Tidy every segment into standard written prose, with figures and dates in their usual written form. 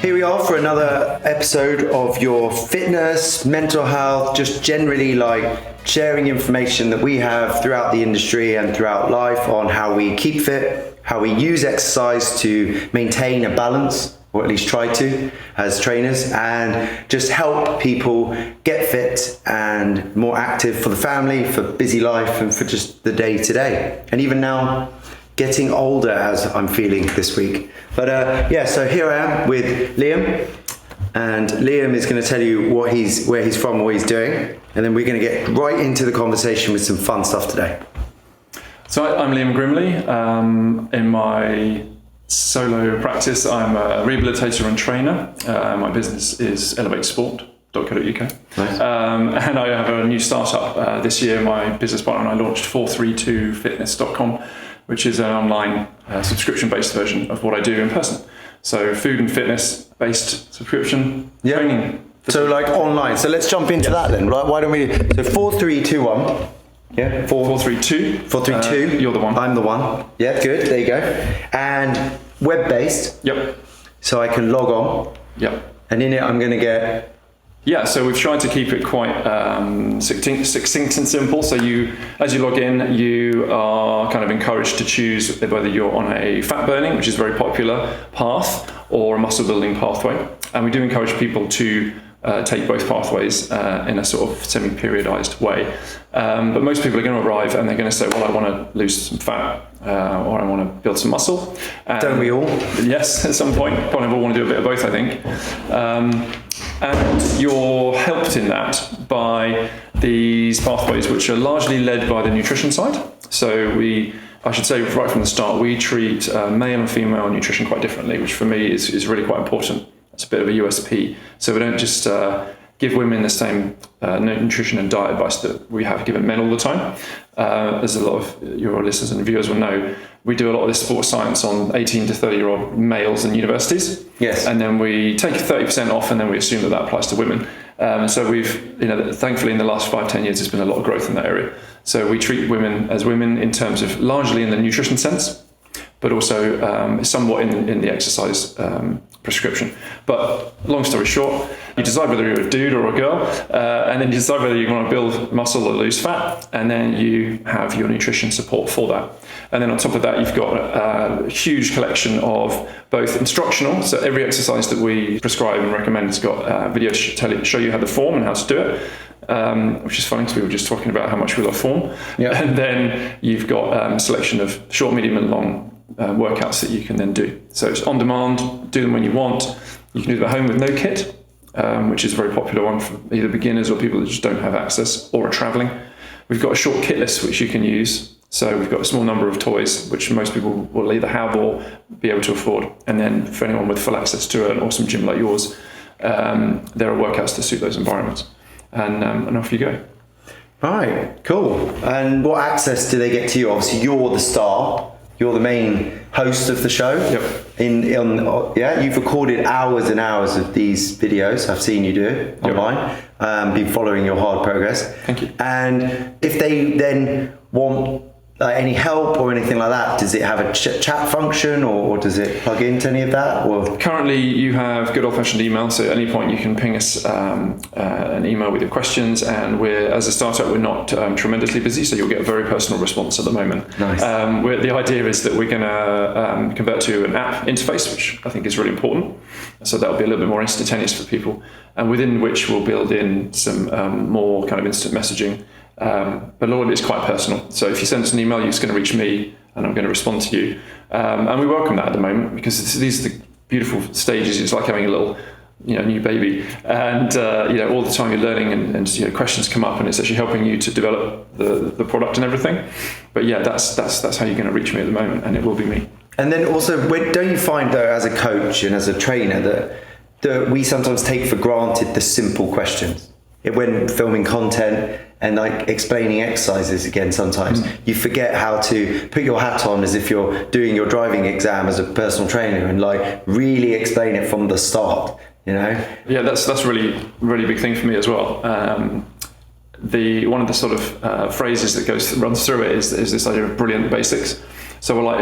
Here we are for another episode of your fitness, mental health, just generally like sharing information that we have throughout the industry and throughout life on how we keep fit, how we use exercise to maintain a balance, or at least try to as trainers, and just help people get fit and more active for the family, for busy life, and for just the day to day. And even now, getting older as I'm feeling this week. But so here I am with Liam, and Liam is going to tell you where he's from, what he's doing, and then we're going to get right into the conversation with some fun stuff today. So I'm Liam Grimley. In my solo practice, I'm a rehabilitator and trainer. My business is elevatesport.co.uk. Nice. And I have a new startup this year. My business partner and I launched 432fitness.com, which is an online subscription-based version of what I do in person. So food and fitness-based subscription training. So like online. So let's jump into that then. Why don't we? So 4, 3, 2, 1. Yeah. 432. 432. You're the one. I'm the one. Yeah. Good. There you go. And web-based. Yep. So I can log on. Yep. And in it, I'm going to get. Yeah, so we've tried to keep it quite succinct and simple. So as you log in, you are kind of encouraged to choose whether you're on a fat burning, which is a very popular path, or a muscle building pathway. And we do encourage people to take both pathways in a sort of semi-periodized way. But most people are going to arrive and they're going to say, well, I want to lose some fat or I want to build some muscle. Don't we all? Yes, at some point. Probably all want to do a bit of both, I think. And you're helped in that by these pathways, which are largely led by the nutrition side. So I should say right from the start, we treat male and female nutrition quite differently, which for me is really quite important. It's a bit of a USP. So we don't just give women the same nutrition and diet advice that we have given men all the time. As a lot of your listeners and viewers will know, we do a lot of this sports science on 18 to 30-year-old males in universities. Yes. And then we take 30% off, and then we assume that applies to women. So we've, thankfully in the last 5-10 years, there's been a lot of growth in that area. So we treat women as women in terms of largely in the nutrition sense, but also somewhat in the exercise prescription. But long story short, you decide whether you're a dude or a girl, and then you decide whether you want to build muscle or lose fat, and then you have your nutrition support for that. And then on top of that, you've got a huge collection of both instructional, so every exercise that we prescribe and recommend has got videos show you how to form and how to do it. Which is funny because we were just talking about how much we love form. Yeah. And then you've got a selection of short, medium and long workouts that you can then do. So it's on demand, do them when you want. You can do them at home with no kit, which is a very popular one for either beginners or people that just don't have access or are traveling. We've got a short kit list which you can use. So we've got a small number of toys which most people will either have or be able to afford. And then for anyone with full access to an awesome gym like yours, there are workouts to suit those environments. And off you go. Right, cool. And what access do they get to you? Obviously, you're the star. You're the main host of the show. Yep. You've recorded hours and hours of these videos. I've seen you do it online. Been following your hard progress. Thank you. And if they then want any help or anything like that, does it have a chat function or does it plug into any of that? Or currently you have good old-fashioned email, so at any point you can ping us an email with your questions, and as a startup we're not tremendously busy, so you'll get a very personal response at the moment. Nice. The idea is that we're going to convert to an app interface, which I think is really important, so that'll be a little bit more instantaneous for people, and within which we'll build in some more kind of instant messaging. But a lot of it is quite personal. So if you send us an email, you're just going to reach me and I'm going to respond to you. And we welcome that at the moment because these are the beautiful stages. It's like having a little, new baby. And, all the time you're learning and questions come up and it's actually helping you to develop the product and everything. But yeah, that's how you're going to reach me at the moment, and it will be me. And then also, don't you find though, as a coach and as a trainer, that we sometimes take for granted the simple questions? When filming content and like explaining exercises again, sometimes you forget how to put your hat on as if you're doing your driving exam as a personal trainer and like really explain it from the start, Yeah, that's really, really big thing for me as well. One of the sort of phrases that runs through it is this idea of brilliant basics. So we're like,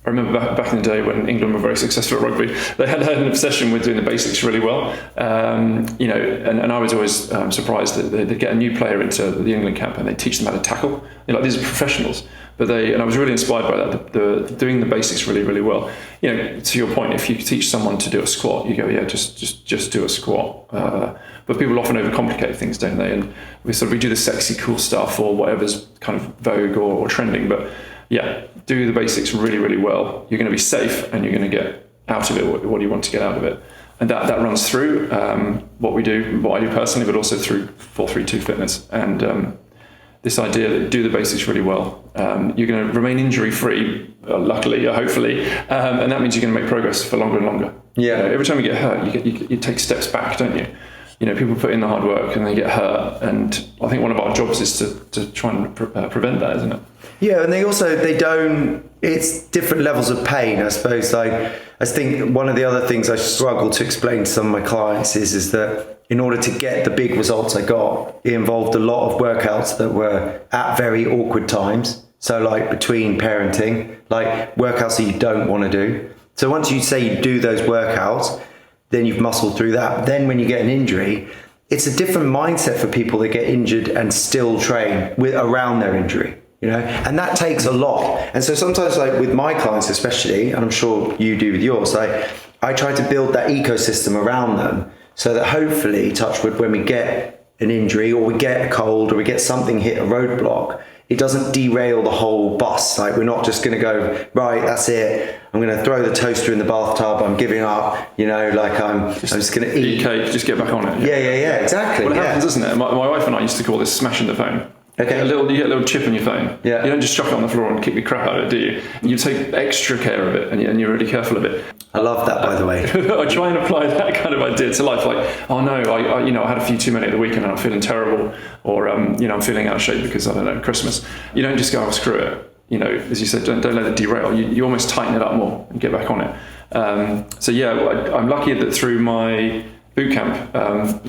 I remember back in the day when England were very successful at rugby, they had an obsession with doing the basics really well. And I was always surprised that they'd get a new player into the England camp and they'd teach them how to tackle. These are professionals. And I was really inspired by that, the doing the basics really, really well. To your point, if you teach someone to do a squat, you go, yeah, just do a squat. But people often overcomplicate things, don't they? And we do the sexy, cool stuff or whatever's kind of vogue or trending. But yeah, do the basics really, really well. You're going to be safe and you're going to get out of it what you want to get out of it. And that runs through what I do personally, but also through 432 Fitness. And this idea that do the basics really well. You're going to remain injury-free, luckily, or hopefully, and that means you're going to make progress for longer and longer. Yeah. Every time you get hurt, you take steps back, don't you? People put in the hard work and they get hurt, and I think one of our jobs is to try and prevent that, isn't it? Yeah, and it's different levels of pain, I suppose. I think one of the other things I struggle to explain to some of my clients is that in order to get the big results I got, it involved a lot of workouts that were at very awkward times. So like between parenting, like workouts that you don't want to do. So once you say you do those workouts, then you've muscled through that. Then when you get an injury, it's a different mindset for people that get injured and still train around their injury, and that takes a lot. And so sometimes, like with my clients especially, and I'm sure you do with yours, I try to build that ecosystem around them so that hopefully, touch wood, when we get an injury or we get a cold or we get something hit a roadblock, it doesn't derail the whole bus. Like we're not just going to go, right, that's it. I'm going to throw the toaster in the bathtub. I'm giving up. I'm just going to eat cake. Just get back on it. Yeah, exactly. Well, it happens, doesn't it? My wife and I used to call this smashing the phone. Okay. You get a little chip in your phone. Yeah. You don't just chuck it on the floor and kick the crap out of it, do you? You take extra care of it, and you're really careful of it. I love that, by the way. I try and apply that kind of idea to life. Like, oh no, I had a few too many at the weekend and I'm feeling terrible, or I'm feeling out of shape because I don't know, Christmas. You don't just go, oh, screw it. As you said, don't let it derail. You almost tighten it up more and get back on it. I'm lucky that through my boot camp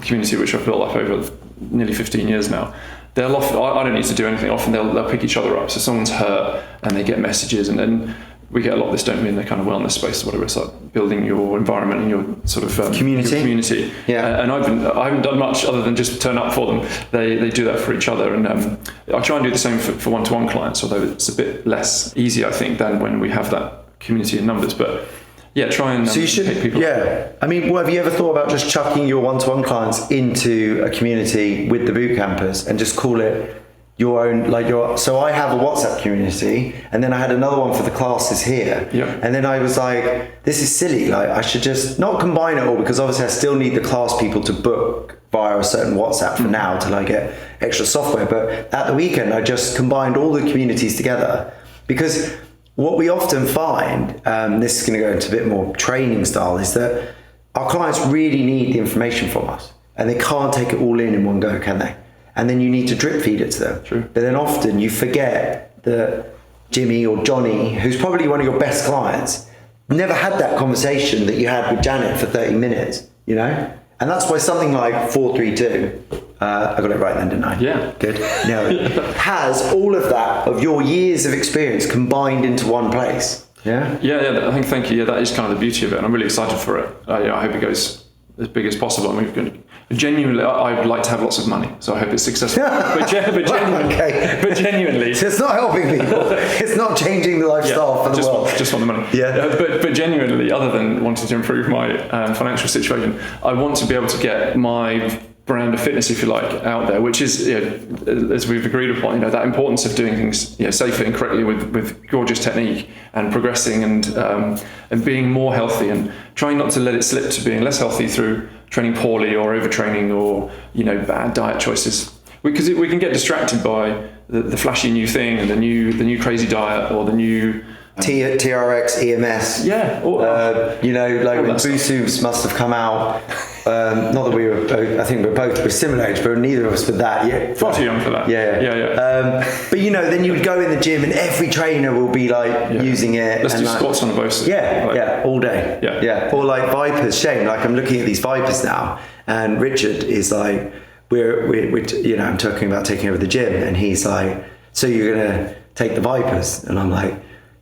community, which I've built up over nearly 15 years now, they'll often, I don't need to do anything. Often they'll pick each other up. So someone's hurt and they get messages, and then we get a lot of this, don't we, in the kind of wellness space or whatever. It's like building your environment and your sort of community. Yeah. And I haven't done much other than just turn up for them. They do that for each other, and I try and do the same for one-to-one clients, although it's a bit less easy, I think, than when we have that community in numbers. But yeah, try and so you should pick people. Yeah, I mean, have you ever thought about just chucking your one-to-one clients into a community with the boot campers and just call it your own, so I have a WhatsApp community, and then I had another one for the classes here. Yeah. And then I was like, this is silly. I should just not combine it all, because obviously I still need the class people to book via a certain WhatsApp for now till I get extra software. But at the weekend, I just combined all the communities together, because what we often find, this is going to go into a bit more training style, is that our clients really need the information from us, and they can't take it all in one go, can they? And then you need to drip feed it to them. True. But then often you forget that Jimmy or Johnny, who's probably one of your best clients, never had that conversation that you had with Janet for 30 minutes, And that's why something like 432, I got it right then, didn't I? Yeah. Good. Has all of that, of your years of experience, combined into one place. Yeah? Yeah, I think, thank you. Yeah, that is kind of the beauty of it, and I'm really excited for it. I hope it goes as big as possible. I mean, genuinely, I would like to have lots of money, so I hope it's successful. but genuinely, so it's not helping people. It's not changing the lifestyle for the world. Just want the money. Yeah. But genuinely, other than wanting to improve my financial situation, I want to be able to get my brand of fitness, if you like, out there, which is, as we've agreed upon, that importance of doing things safely and correctly with gorgeous technique, and progressing and being more healthy, and trying not to let it slip to being less healthy through training poorly or overtraining or bad diet choices, because we can get distracted by the flashy new thing and the new crazy diet or the new TRX, EMS. Yeah. When Busu must have come out. Not that we were both, I think we're similar age, but neither of us were that yet. Far too young for that. Yeah. But then you would go in the gym and every trainer will be using it. Let's do squats on a both. Yeah, all day. Yeah. Or like Vipers, Shane, I'm looking at these Vipers now, and Richard is like, we're I'm talking about taking over the gym, and he's like, so you're going to take the Vipers? And I'm like,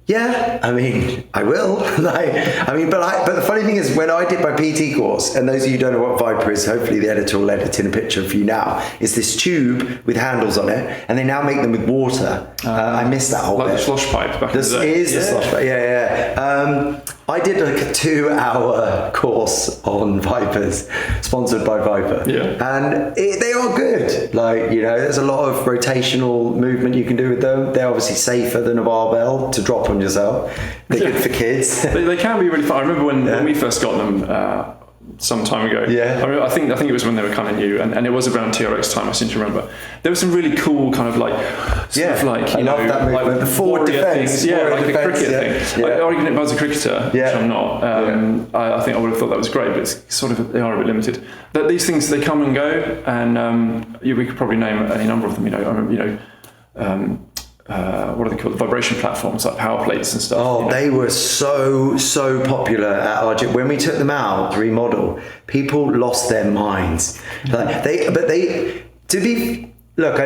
Yeah, I mean, I will. But the funny thing is, when I did my PT course, and those of you who don't know what Viper is, hopefully the editor will edit in a picture for you now. It's this tube with handles on it, and they now make them with water. I missed that whole bit. Like the slosh pipe back in the day. This is the slosh pipe. Yeah. I did like a 2-hour course on Vipers, sponsored by Viper. Yeah. And they are good. Like, there's a lot of rotational movement you can do with them. They're obviously safer than a barbell to drop on yourself. They're good for kids. They can be really fun. I remember when we first got them some time ago. Yeah. I think it was when they were kind of new, and it was around TRX time. I seem to remember there was some really cool kind of like I love that movement. like the forward defense, things. Like the cricket thing. Yeah. Arguing it as a cricketer, which I'm not. I think I would have thought that was great, but it's sort of they are a bit limited. That these things they come and go, and we could probably name any number of them. What are they called? The vibration platforms like power plates and stuff. Oh, they were so popular at our gym. When we took them out to remodel, people lost their minds. I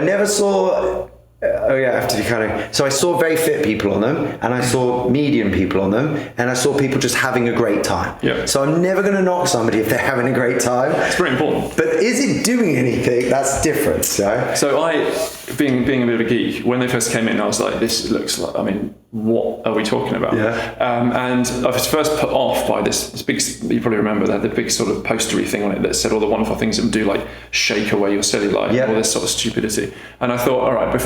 never saw. So I saw very fit people on them, and I saw medium people on them, and I saw people just having a great time. Yeah. So I'm never going to knock somebody if they're having a great time. It's very important. But is it doing anything? That's different. So I, being a bit of a geek, when they first came in, I was like, this looks like, what are we talking about? Yeah. And I was first put off by this big, you probably remember that, the big sort of postery thing on it that said all the wonderful things it would do, like shake away your cellulite, and all this sort of stupidity. And I thought, all right,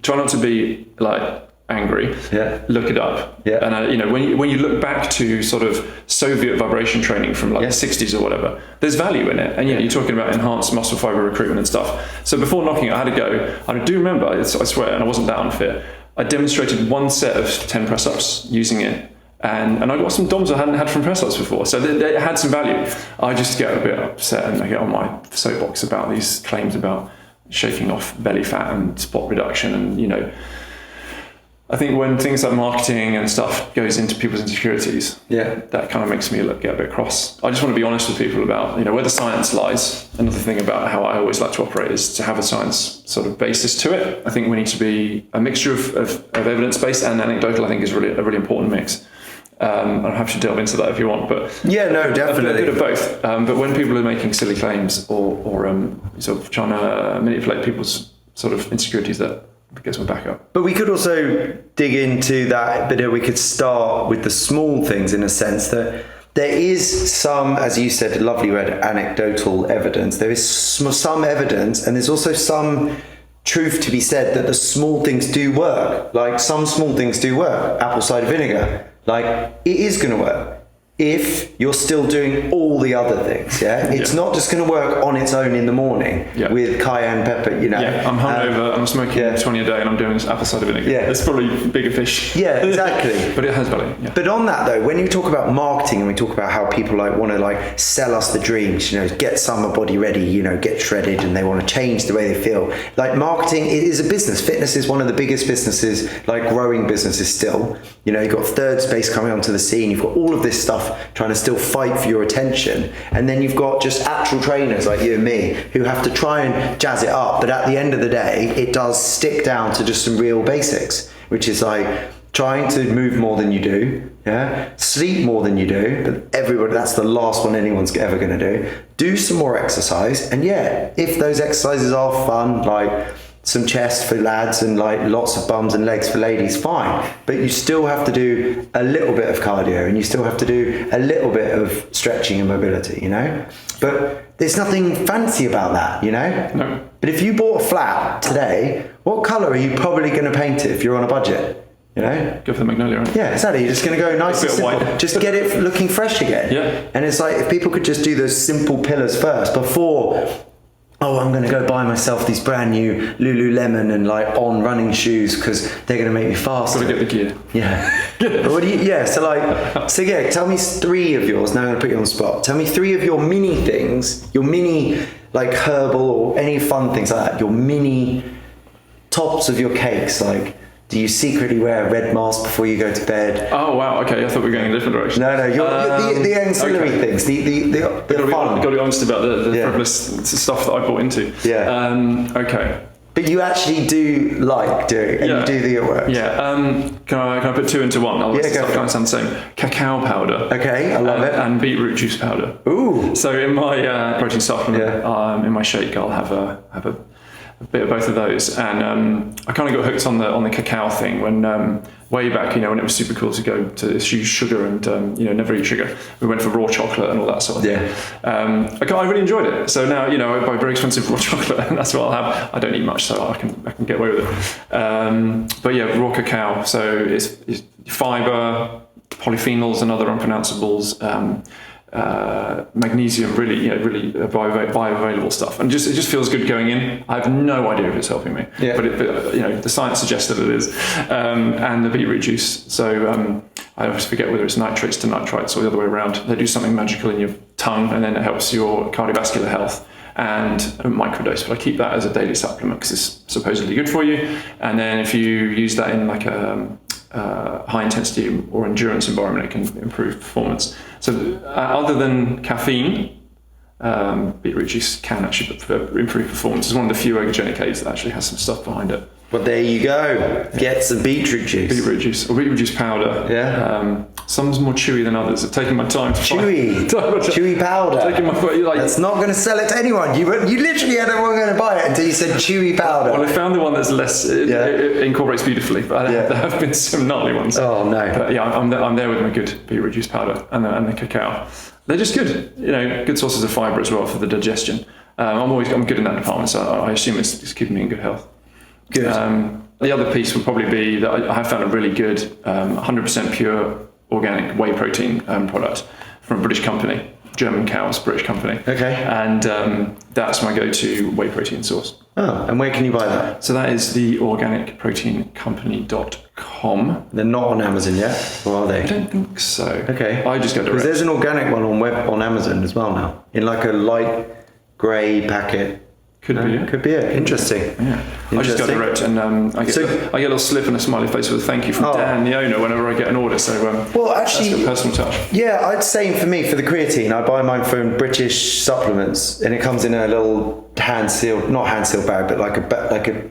try not to be like angry. Yeah. Look it up. Yeah. And when you look back to sort of Soviet vibration training from like the 60s or whatever, there's value in it. And you're talking about enhanced muscle fiber recruitment and stuff. So before knocking it, I had to go. I do remember, I swear, and I wasn't that unfit. I demonstrated one set of 10 press-ups using it, and I got some DOMs I hadn't had from press-ups before, so they had some value. I just get a bit upset and I get on my soapbox about these claims about shaking off belly fat and spot reduction, and I think when things like marketing and stuff goes into people's insecurities, that kind of makes me get a bit cross. I just want to be honest with people about where the science lies. Another thing about how I always like to operate is to have a science sort of basis to it. I think we need to be a mixture of evidence-based and anecdotal. I think is really a really important mix. I'm happy to delve into that if you want, but definitely a bit of both. But when people are making silly claims or sort of trying to manipulate people's sort of insecurities, that gets my back up. But we could also dig into that, but we could start with the small things in a sense that there is some, as you said, lovely word, anecdotal evidence. There is some evidence, and there's also some truth to be said that the small things do work. Like some small things do work. Apple cider vinegar, like it is going to work if you're still doing all the other things. It's not just going to work on its own in the morning with cayenne pepper. I'm hungover, I'm smoking 20 a day, and I'm doing this apple cider vinegar. It's probably bigger fish. Exactly. But it has value. But on that though, when you talk about marketing and we talk about how people want to sell us the dreams, get summer body ready, get shredded, and they want to change the way they feel. Like marketing, it is a business. Fitness is one of the biggest businesses, like growing businesses still. You've got third space coming onto the scene. You've got all of this stuff trying to still fight for your attention, and then you've got just actual trainers like you and me who have to try and jazz it up, but at the end of the day it does stick down to just some real basics, which is like trying to move more than you do, sleep more than you do, but everybody, that's the last one anyone's ever going to do some more exercise, and if those exercises are fun, like some chest for lads and like lots of bums and legs for ladies, fine, but you still have to do a little bit of cardio, and you still have to do a little bit of stretching and mobility, but there's nothing fancy about that, No. But if you bought a flat today, what colour are you probably going to paint it if you're on a budget? Go for the magnolia, right? Yeah, exactly. You're just going to go nice and simple. White. Just get it looking fresh again. Yeah. And it's like if people could just do those simple pillars first before, I'm going to go buy myself these brand new Lululemon and on running shoes because they're going to make me faster. Got to get the gear. Tell me three of yours. Now I'm going to put you on the spot. Tell me three of your mini things, your mini like herbal or any fun things like that, your mini tops of your cakes. Like, do you secretly wear a red mask before you go to bed? Oh wow, okay, I thought we were going in a different direction. No, the ancillary things, the fun. Got to be honest about the frivolous stuff that I bought into. Yeah. Okay. But you actually do like doing, and you do the work. Yeah. Can I put two into one? I'll kind of sound the same. Cacao powder. Okay, I love it. And beetroot juice powder. Ooh. So in my protein supplement, in my shake, I'll have a bit of both of those. And I kind of got hooked on the cacao thing when way back, when it was super cool to go to use sugar and never eat sugar. We went for raw chocolate and all that sort of thing. I really enjoyed it. So now I buy very expensive raw chocolate, and that's what I'll have. I don't eat much, so I can get away with it. But yeah, raw cacao. So it's fiber, polyphenols and other unpronounceables. Magnesium, really bioavailable stuff, and it just feels good going in. I have no idea if it's helping me, but the science suggests that it is. And the beetroot juice. So I always forget whether it's nitrates to nitrites or the other way around. They do something magical in your tongue, and then it helps your cardiovascular health. And a microdose, but I keep that as a daily supplement because it's supposedly good for you. And then if you use that in like a high intensity or endurance environment, it can improve performance. So other than caffeine, beetroot juice can actually improve performance. It's one of the few ergogenic aids that actually has some stuff behind it. Well, there you go. Get some beetroot juice. Beetroot juice or beetroot juice powder. Yeah. Some's more chewy than others. I've taken my time to chewy powder. That's not going to sell it to anyone. You literally had everyone going to buy it until you said chewy powder. Well, I found the one that's less. It incorporates beautifully, but there have been some gnarly ones. Oh no. But yeah, I'm there with my good beetroot juice powder and the cacao. They're just good. Good sources of fibre as well for the digestion. I'm good in that department, so I assume it's keeping me in good health. Good. The other piece would probably be that I have found a really good 100% pure organic whey protein product from a British company, German cows, British company. Okay. And that's my go-to whey protein source. Oh, and where can you buy that? So that is the organicproteincompany.com. They're not on Amazon yet, or are they? I don't think so. Okay. I just go direct. Because there's an organic one on Amazon as well now, in like a light grey packet. Could be it. Could be it. Interesting. Yeah. I just go direct, and I get a little slip and a smiley face with a thank you from Dan, the owner, whenever I get an order. So actually, that's a personal touch. Yeah, I'd say for me, for the creatine, I buy mine from British Supplements, and it comes in a little not hand sealed bag, but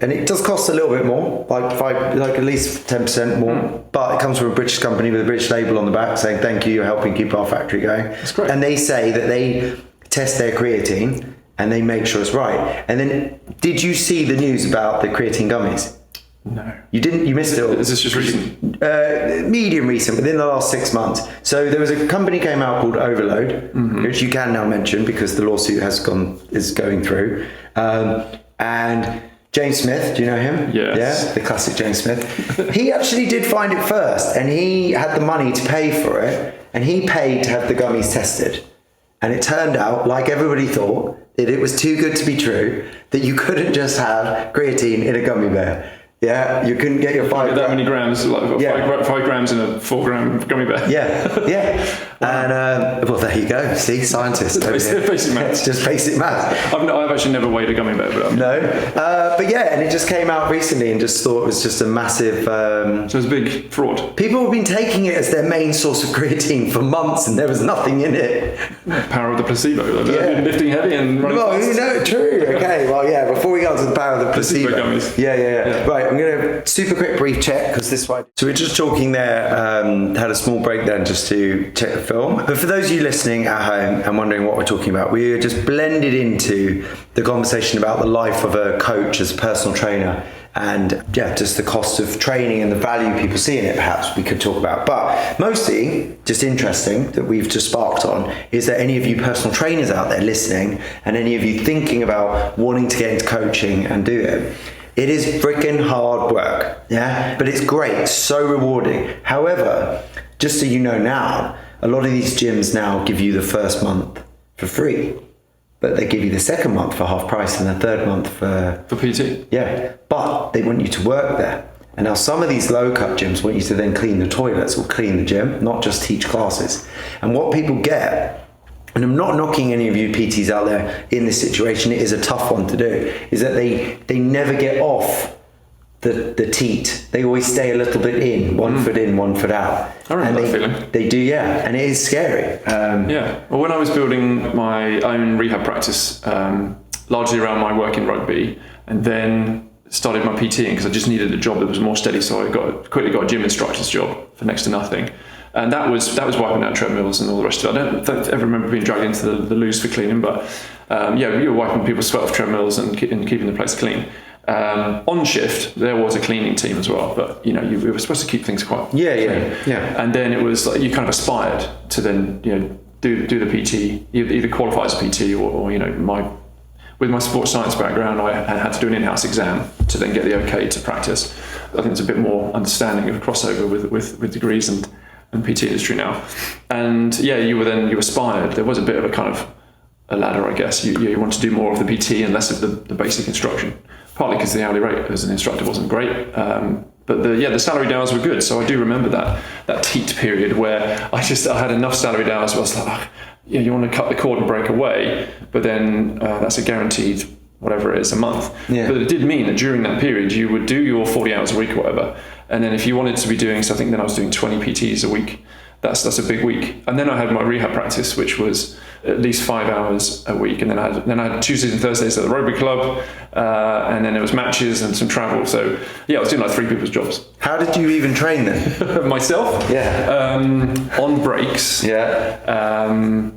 and it does cost a little bit more, like at least 10% more. But it comes from a British company with a British label on the back saying thank you, you're helping keep our factory going. That's great. And they say that they test their creatine and they make sure it's right. And then, did you see the news about the creatine gummies? No. You didn't? You missed it all? Is this just recent? Medium recent, within the last 6 months. So there was a company came out called Overload, which you can now mention because the lawsuit is going through. And James Smith, do you know him? Yes. Yeah, the classic James Smith. He actually did find it first, and he had the money to pay for it, and he paid to have the gummies tested. And it turned out, like everybody thought, that it was too good to be true, that you couldn't just have creatine in a gummy bear. Yeah, you couldn't get your 5 that many grams, 5 grams in a 4 gram gummy bear. Yeah. And well, there you go. See, scientists. Basic maths. It's just basic maths. I've actually never weighed a gummy bear, but but yeah, and it just came out recently, and just thought it was just a massive. So it's a big fraud. People have been taking it as their main source of creatine for months, and there was nothing in it. Power of the placebo. They've been lifting heavy and running fast. True. Okay. Well, yeah. Before we go on to the power of the placebo gummies. Yeah. Right. I'm going to super quick brief check because this one. So we're just talking there. Had a small break then just to check the film. But for those of you listening at home and wondering what we're talking about, we just blended into the conversation about the life of a coach as a personal trainer, and just the cost of training and the value people see in it. Perhaps we could talk about, but mostly just interesting that we've just sparked on is that any of you personal trainers out there listening, and any of you thinking about wanting to get into coaching and do it. It is freaking hard work, but it's great, so rewarding. However, just so you know now, a lot of these gyms now give you the first month for free, but they give you the second month for half price and the third month for PT. Yeah, but they want you to work there. And now some of these low-cut gyms want you to then clean the toilets or clean the gym, not just teach classes. And what people get, and I'm not knocking any of you PTs out there in this situation, it is a tough one to do, is that they never get off the teat. They always stay a little bit in, one foot in, 1 foot out. I remember that feeling. They do, and it is scary. Well, when I was building my own rehab practice, largely around my work in rugby, and then started my PTing because I just needed a job that was more steady. So I quickly got a gym instructor's job for next to nothing. And that was wiping out treadmills and all the rest of it. I don't ever remember being dragged into the loos for cleaning, but you were wiping people's sweat off treadmills and keeping the place clean. On shift, there was a cleaning team as well, but you were supposed to keep things quite clean. Yeah. And then it was like you kind of aspired to then do the PT, either qualify as a PT or with my sports science background, I had to do an in-house exam to then get the okay to practice. I think there's a bit more understanding of a crossover with degrees and PT industry now. And you aspired. There was a bit of a kind of a ladder, I guess. You want to do more of the PT and less of the basic instruction. Partly because the hourly rate as an instructor wasn't great. But the salaried hours were good. So I do remember that teat period where I had enough salaried hours where I was like, you want to cut the cord and break away, but then that's a guaranteed whatever it is a month. Yeah. But it did mean that during that period you would do your 40 hours a week or whatever. And then if you wanted to be doing, so I think then I was doing 20 PTs a week. That's a big week. And then I had my rehab practice, which was at least 5 hours a week. And then I had Tuesdays and Thursdays at the Rotary Club, and then there was matches and some travel. So I was doing like 3 people's jobs. How did you even train then? Myself? Yeah. On breaks. Yeah.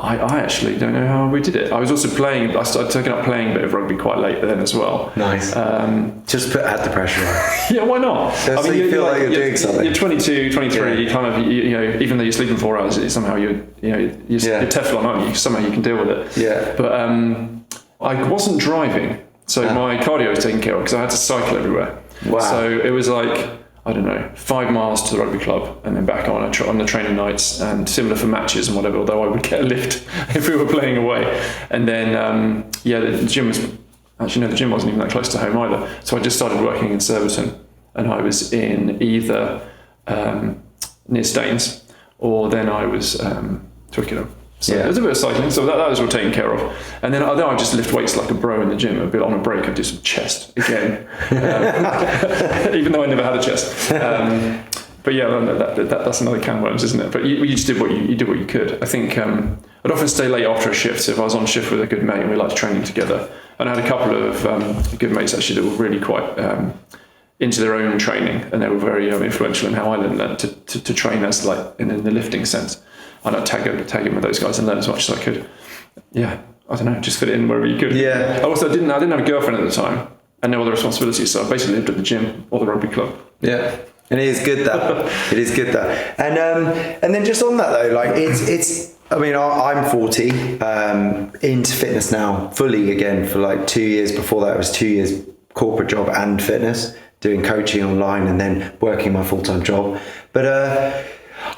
I actually don't know how we did it. I was also playing. I started taking up playing a bit of rugby quite late then as well. Nice. Just add the pressure on. Yeah, why not? So you feel like you're doing something. You're 22, 23. You kind of even though you're sleeping 4 hours, somehow you're Teflon, aren't you? Somehow you can deal with it. Yeah. But I wasn't driving, so my cardio was taken care of because I had to cycle everywhere. Wow. So it was like, I don't know, 5 miles to the rugby club and then back on the training nights, and similar for matches and whatever, although I would get a lift if we were playing away. And then, the gym the gym wasn't even that close to home either. So I just started working in Surbiton, and I was in either near Staines, or then I was Twickenham. So it was a bit of cycling, so that was all taken care of. And then I just lift weights like a bro in the gym. A bit on a break, I'd do some chest again, even though I never had a chest. But that's another can of worms, isn't it? But you just did what you could. I think I'd often stay late after a shift. So if I was on shift with a good mate and we liked training together, and I had a couple of good mates actually that were really quite into their own training, and they were very influential in how I learned that to train as like in the lifting sense. And I'd tag in with those guys and learn as much as I could. Yeah, I don't know, just fit it in wherever you could. Yeah. I didn't have a girlfriend at the time and no other responsibilities, so I basically lived at the gym or the rugby club. Yeah, and it is good that. It is good that. And then just on that though, like it's. I mean, I'm 40, into fitness now fully again for like 2 years. Before that, it was 2 years corporate job and fitness, doing coaching online and then working my full-time job. But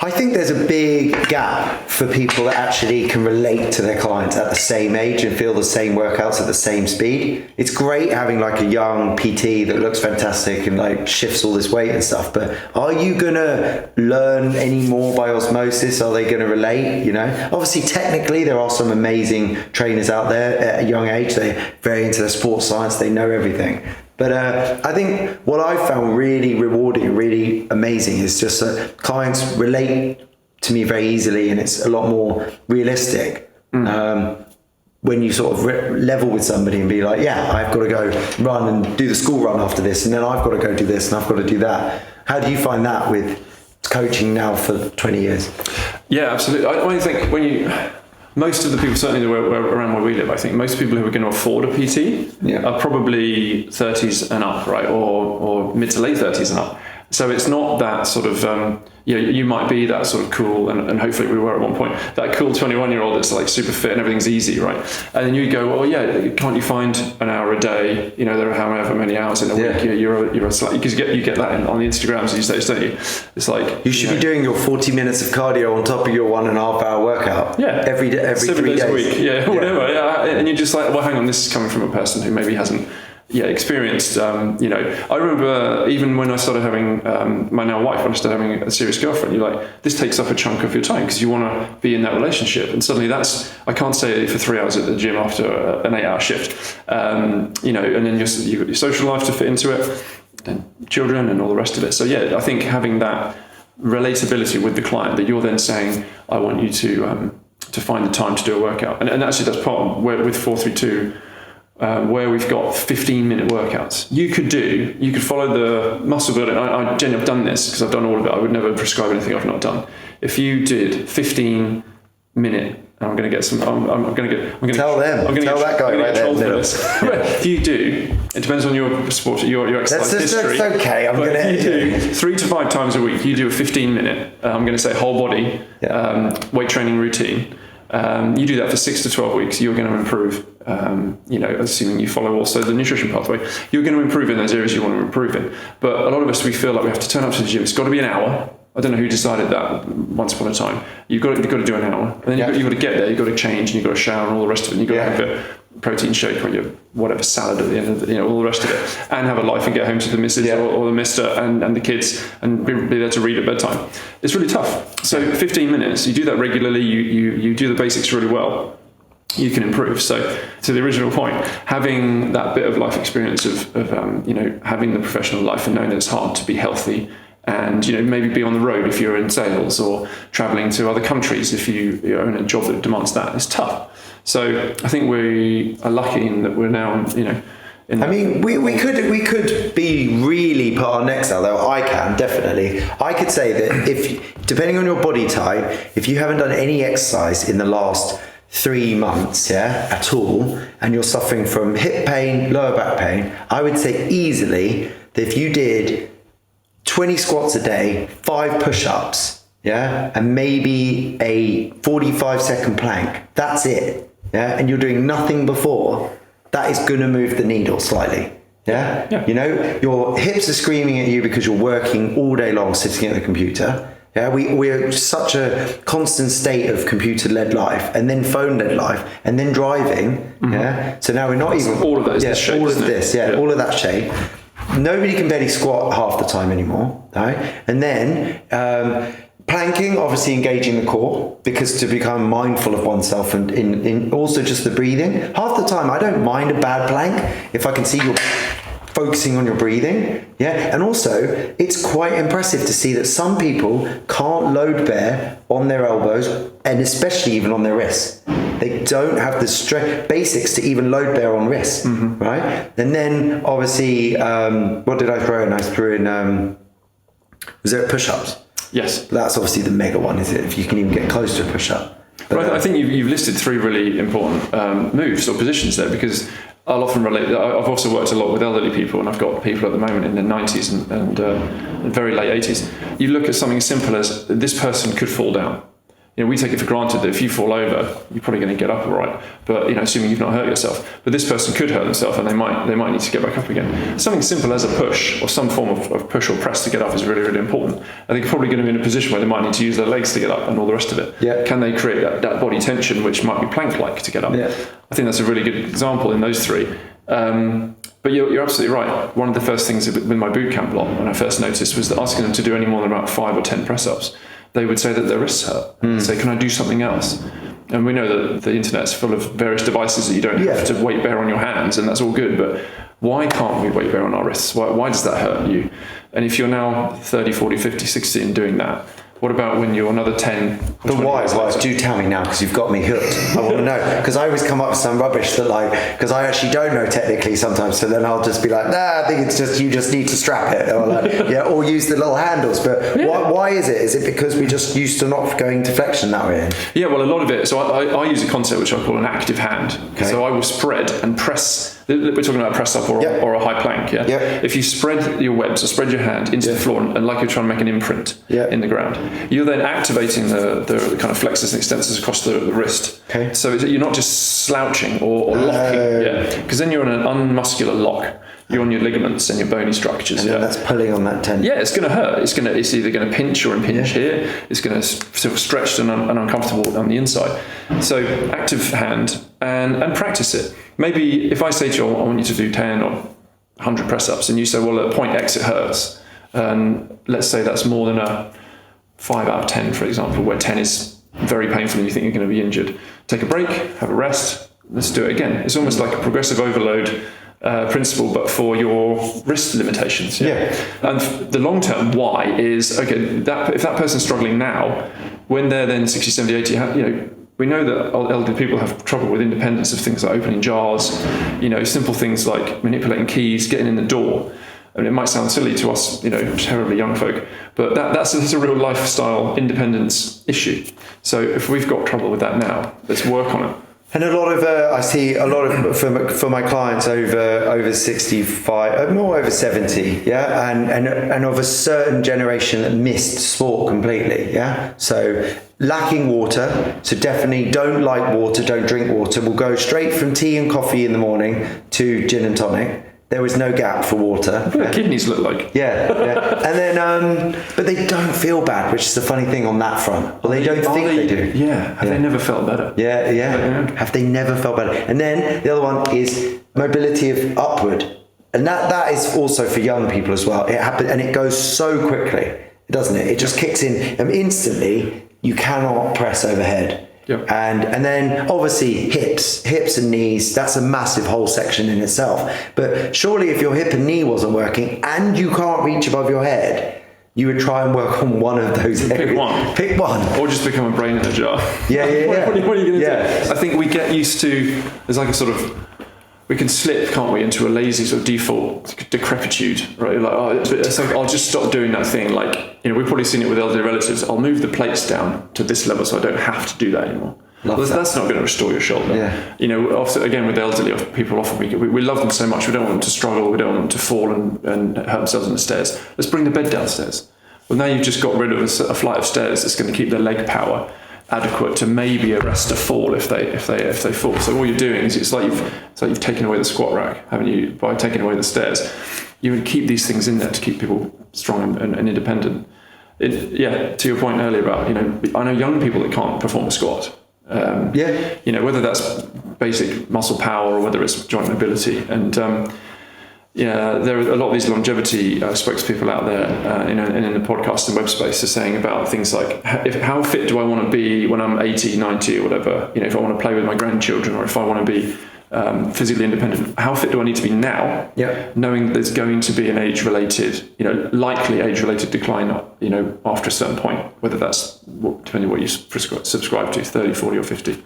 I think there's a big gap for people that actually can relate to their clients at the same age and feel the same workouts at the same speed. It's great having like a young PT that looks fantastic and like shifts all this weight and stuff, but are you gonna learn any more by osmosis? Are they gonna relate? Obviously technically there are some amazing trainers out there at a young age. They're very into their sports science, they know everything. But I think what I found really rewarding and really amazing is just that clients relate to me very easily, and it's a lot more realistic when you sort of level with somebody and be like, yeah, I've got to go run and do the school run after this, and then I've got to go do this and I've got to do that. How do you find that with coaching now for 20 years? Yeah, absolutely. I think most of the people, certainly around where we live, I think most people who are going to afford a PT are probably 30s and up, right? Or mid to late 30s and up. So it's not that sort of, you might be that sort of cool, and hopefully we were at one point, that cool 21-year-old that's like super fit and everything's easy, right? And then you go, well, yeah, can't you find an hour a day? There are however many hours in a week. You're a slight, because you get that on the Instagrams these days, don't you? It's like you should be doing your 40 minutes of cardio on top of your 1.5 hour workworkout. Yeah, every 7 3 days a week. Yeah, whatever. Yeah. And you're just like, well, hang on, this is coming from a person who maybe hasn't experienced, I remember even when I started having my now wife, when I started having a serious girlfriend, you're like, this takes up a chunk of your time because you want to be in that relationship, and suddenly I can't stay for 3 hours at the gym after an 8-hour shift, and then you've got your social life to fit into it, then children and all the rest of it. So yeah, I think having that relatability with the client, that you're then saying, I want you to find the time to do a workout, and actually that's part of where with 432 where we've got 15-minute workouts. You could follow the muscle building. I genuinely have done this because I've done all of it. I would never prescribe anything I've not done. If you did 15-minute, I'm going to get some. I'm going to get. Tell that guy right there. If you do, it depends on your sport, your exercise history. That's okay. I'm going to do 3 to 5 times a week. You do a 15-minute. I'm going to say whole body weight training routine. You do that for 6 to 12 weeks. You're going to improve. Assuming you follow also the nutrition pathway, you're going to improve in those areas you want to improve in. But a lot of us, we feel like we have to turn up to the gym. It's got to be an hour. I don't know who decided that once upon a time. You've got to do an hour. And then you've got to get there, you've got to change, and you've got to shower and all the rest of it. And you've got to have a protein shake or your whatever salad at the end of all the rest of it. And have a life and get home to the missus or the mister and the kids and be there to read at bedtime. It's really tough. So 15 minutes, you do that regularly, you do the basics really well, you can improve. So to the original point, having that bit of life experience of having the professional life and knowing that it's hard to be healthy, and maybe be on the road if you're in sales, or traveling to other countries if you're in a job that demands that. It's tough. So I think we are lucky in that we're now we could be really put our necks out, though. I could say that if, depending on your body type, if you haven't done any exercise in the last 3 months at all, and you're suffering from hip pain, lower back pain, I would say easily that if you did 20 squats a day, 5 push-ups, and maybe a 45-second plank, that's it, and you're doing nothing before, that is going to move the needle slightly. Your hips are screaming at you because you're working all day long sitting at the computer. We're such a constant state of computer-led life, and then phone-led life, and then driving. So now we're not even all of that is shape, all of that shape. Nobody can barely squat half the time anymore, right? And then planking, obviously engaging the core, because to become mindful of oneself and in also just the breathing. Half the time, I don't mind a bad plank if I can see you're focusing on your breathing. And also, it's quite impressive to see that some people can't load bear on their elbows, and especially even on their wrists. They don't have the basics to even load bear on wrists, right? And then obviously, what did I throw in? I threw in, was there push-ups? Yes. That's obviously the mega one, is it? If you can even get close to a push-up. But I think you've listed 3 really important moves or positions there, because I'll often relate. I've also worked a lot with elderly people, and I've got people at the moment in their 90s and very late 80s. You look at something as simple as this person could fall down. We take it for granted that if you fall over, you're probably going to get up all right. But assuming you've not hurt yourself. But this person could hurt themselves, and they might need to get back up again. Something simple as a push or some form of push or press to get up is really, really important. I think probably going to be in a position where they might need to use their legs to get up and all the rest of it. Can they create that body tension, which might be plank-like, to get up? I think that's a really good example in those 3. But you're absolutely right. One of the first things with my boot camp lot, when I first noticed, was that asking them to do any more than about 5 or 10 press-ups, they would say that their wrists hurt. Say, can I do something else? And we know that the internet's full of various devices that you don't have to weight bear on your hands, and that's all good, but why can't we weight bear on our wrists? Why does that hurt you? And if you're now 30, 40, 50, 60 and doing that, what about when you're another 10? But why? Do tell me now, because you've got me hooked. I want to know, because I always come up with some rubbish that because I actually don't know technically sometimes, so then I'll just be like, I think it's just, you just need to strap it, or or use the little handles. But why is it? Is it because we just used to not going to flexion that way? Yeah, well, a lot of it. So I use a concept which I call an active hand. Okay. So I will spread and press. We're talking about a press up or a high plank. If you spread your webs or spread your hand into the floor, and like you're trying to make an imprint in the ground, you're then activating the kind of flexors and extensors across the wrist. Okay. So you're not just slouching or locking. Because then you're in an unmuscular lock. You're on your ligaments and your bony structures. And that's pulling on that tendon. Yeah, it's going to hurt. It's either going to pinch or impinge here. It's going to feel stretched and uncomfortable on the inside. So active hand and practice it. Maybe if I say to you, I want you to do 10 or 100 press-ups, and you say, well, at point X it hurts. And let's say that's more than a 5 out of 10, for example, where 10 is very painful and you think you're going to be injured. Take a break, have a rest. Let's do it again. It's almost like a progressive overload principle, but for your wrist limitations. And the long-term why is, if that person's struggling now, when they're then 60, 70, 80, we know that elderly people have trouble with independence of things like opening jars, simple things like manipulating keys, getting in the door. I mean, it might sound silly to us, terribly young folk, but that's a real lifestyle independence issue. So if we've got trouble with that now, let's work on it. And a lot of, I see a lot of, for my clients over 65, more over 70, yeah, and of a certain generation that missed sport completely, yeah. So lacking water, so definitely don't like water, don't drink water, will go straight from tea and coffee in the morning to gin and tonic. There was no gap for water. What do their kidneys look like? Yeah. And then, but they don't feel bad, which is the funny thing on that front. Well, they don't think they do. Yeah. Have they never felt better? Yeah. Have they never felt better? And then the other one is mobility of upward. And that is also for young people as well. It happens, and it goes so quickly, doesn't it? It just kicks in, and instantly you cannot press overhead. Yep. And then obviously hips and knees, that's a massive whole section in itself. But surely if your hip and knee wasn't working and you can't reach above your head, you would try and work on one of those areas. Pick one. Or just become a brain in a jar. Yeah. What are you going to do? I think we get used to, there's like a sort of, we can slip, can't we, into a lazy sort of default decrepitude, right? Like, it's like, I'll just stop doing that thing. Like, we've probably seen it with elderly relatives. I'll move the plates down to this level so I don't have to do that anymore. That's not going to restore your shoulder. Yeah. Often, again, with elderly people, often we love them so much. We don't want them to struggle. We don't want them to fall and hurt themselves on the stairs. Let's bring the bed downstairs. Well, now you've just got rid of a flight of stairs that's going to keep their leg power adequate to maybe arrest a fall if they fall. So all you're doing is it's like you've taken away the squat rack, haven't you? By taking away the stairs, you would keep these things in there to keep people strong and independent. To your point earlier about I know young people that can't perform a squat. Whether that's basic muscle power or whether it's joint mobility, and there are a lot of these longevity spokespeople out there, in the podcast and web space are saying about things like, how fit do I want to be when I'm 80, 90 or whatever, if I want to play with my grandchildren, or if I want to be physically independent, how fit do I need to be now, knowing there's going to be an age-related, likely age-related decline, after a certain point, whether that's, depending on what you subscribe to, 30, 40 or 50.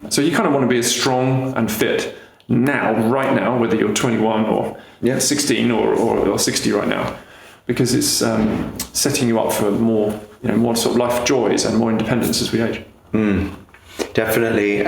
So you kind of want to be as strong and fit right now, whether you're 21 or 16 or 60 right now, because it's setting you up for more sort of life joys and more independence as we age. Definitely.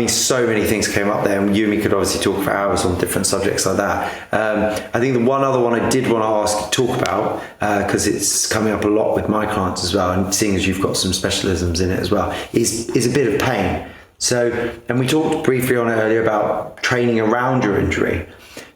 So many things came up there, and you and me could obviously talk for hours on different subjects like that. I think the one other one I did want to talk about, because it's coming up a lot with my clients as well, and seeing as you've got some specialisms in it as well, is a bit of pain. So, and we talked briefly on it earlier about training around your injury,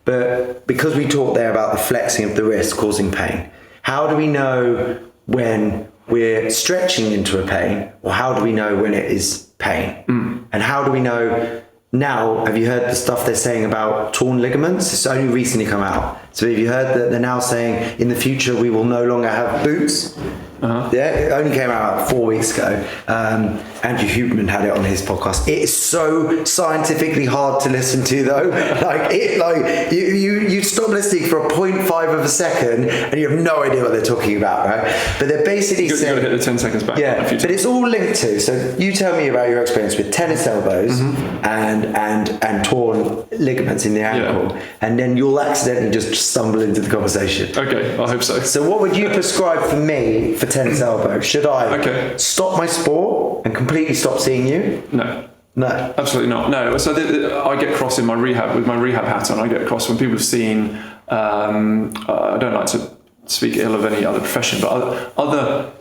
but because we talked there about the flexing of the wrist causing pain, how do we know when we're stretching into a pain, or how do we know when it is pain? And how do we know now? Have you heard the stuff they're saying about torn ligaments? It's only recently come out. So have you heard that they're now saying in the future we will no longer have boots? Yeah, it only came out 4 weeks ago. Andrew Huberman had it on his podcast. It is so scientifically hard to listen to, though. You stop listening for a 0.5 of a second and you have no idea what they're talking about, right? But they're basically saying, you've got to hit the 10 seconds back. Yeah, but it's all linked to. So you tell me about your experience with tennis elbows and torn ligaments in the ankle, and then you'll accidentally just stumble into the conversation. Okay, I hope so. So what would you prescribe for me for tennis elbow? Should I stop my sport and completely stop seeing you? No. No, absolutely not. No. So I get cross in my rehab with my rehab hat on. I get cross when people have seen. I don't like to speak ill of any other profession, but other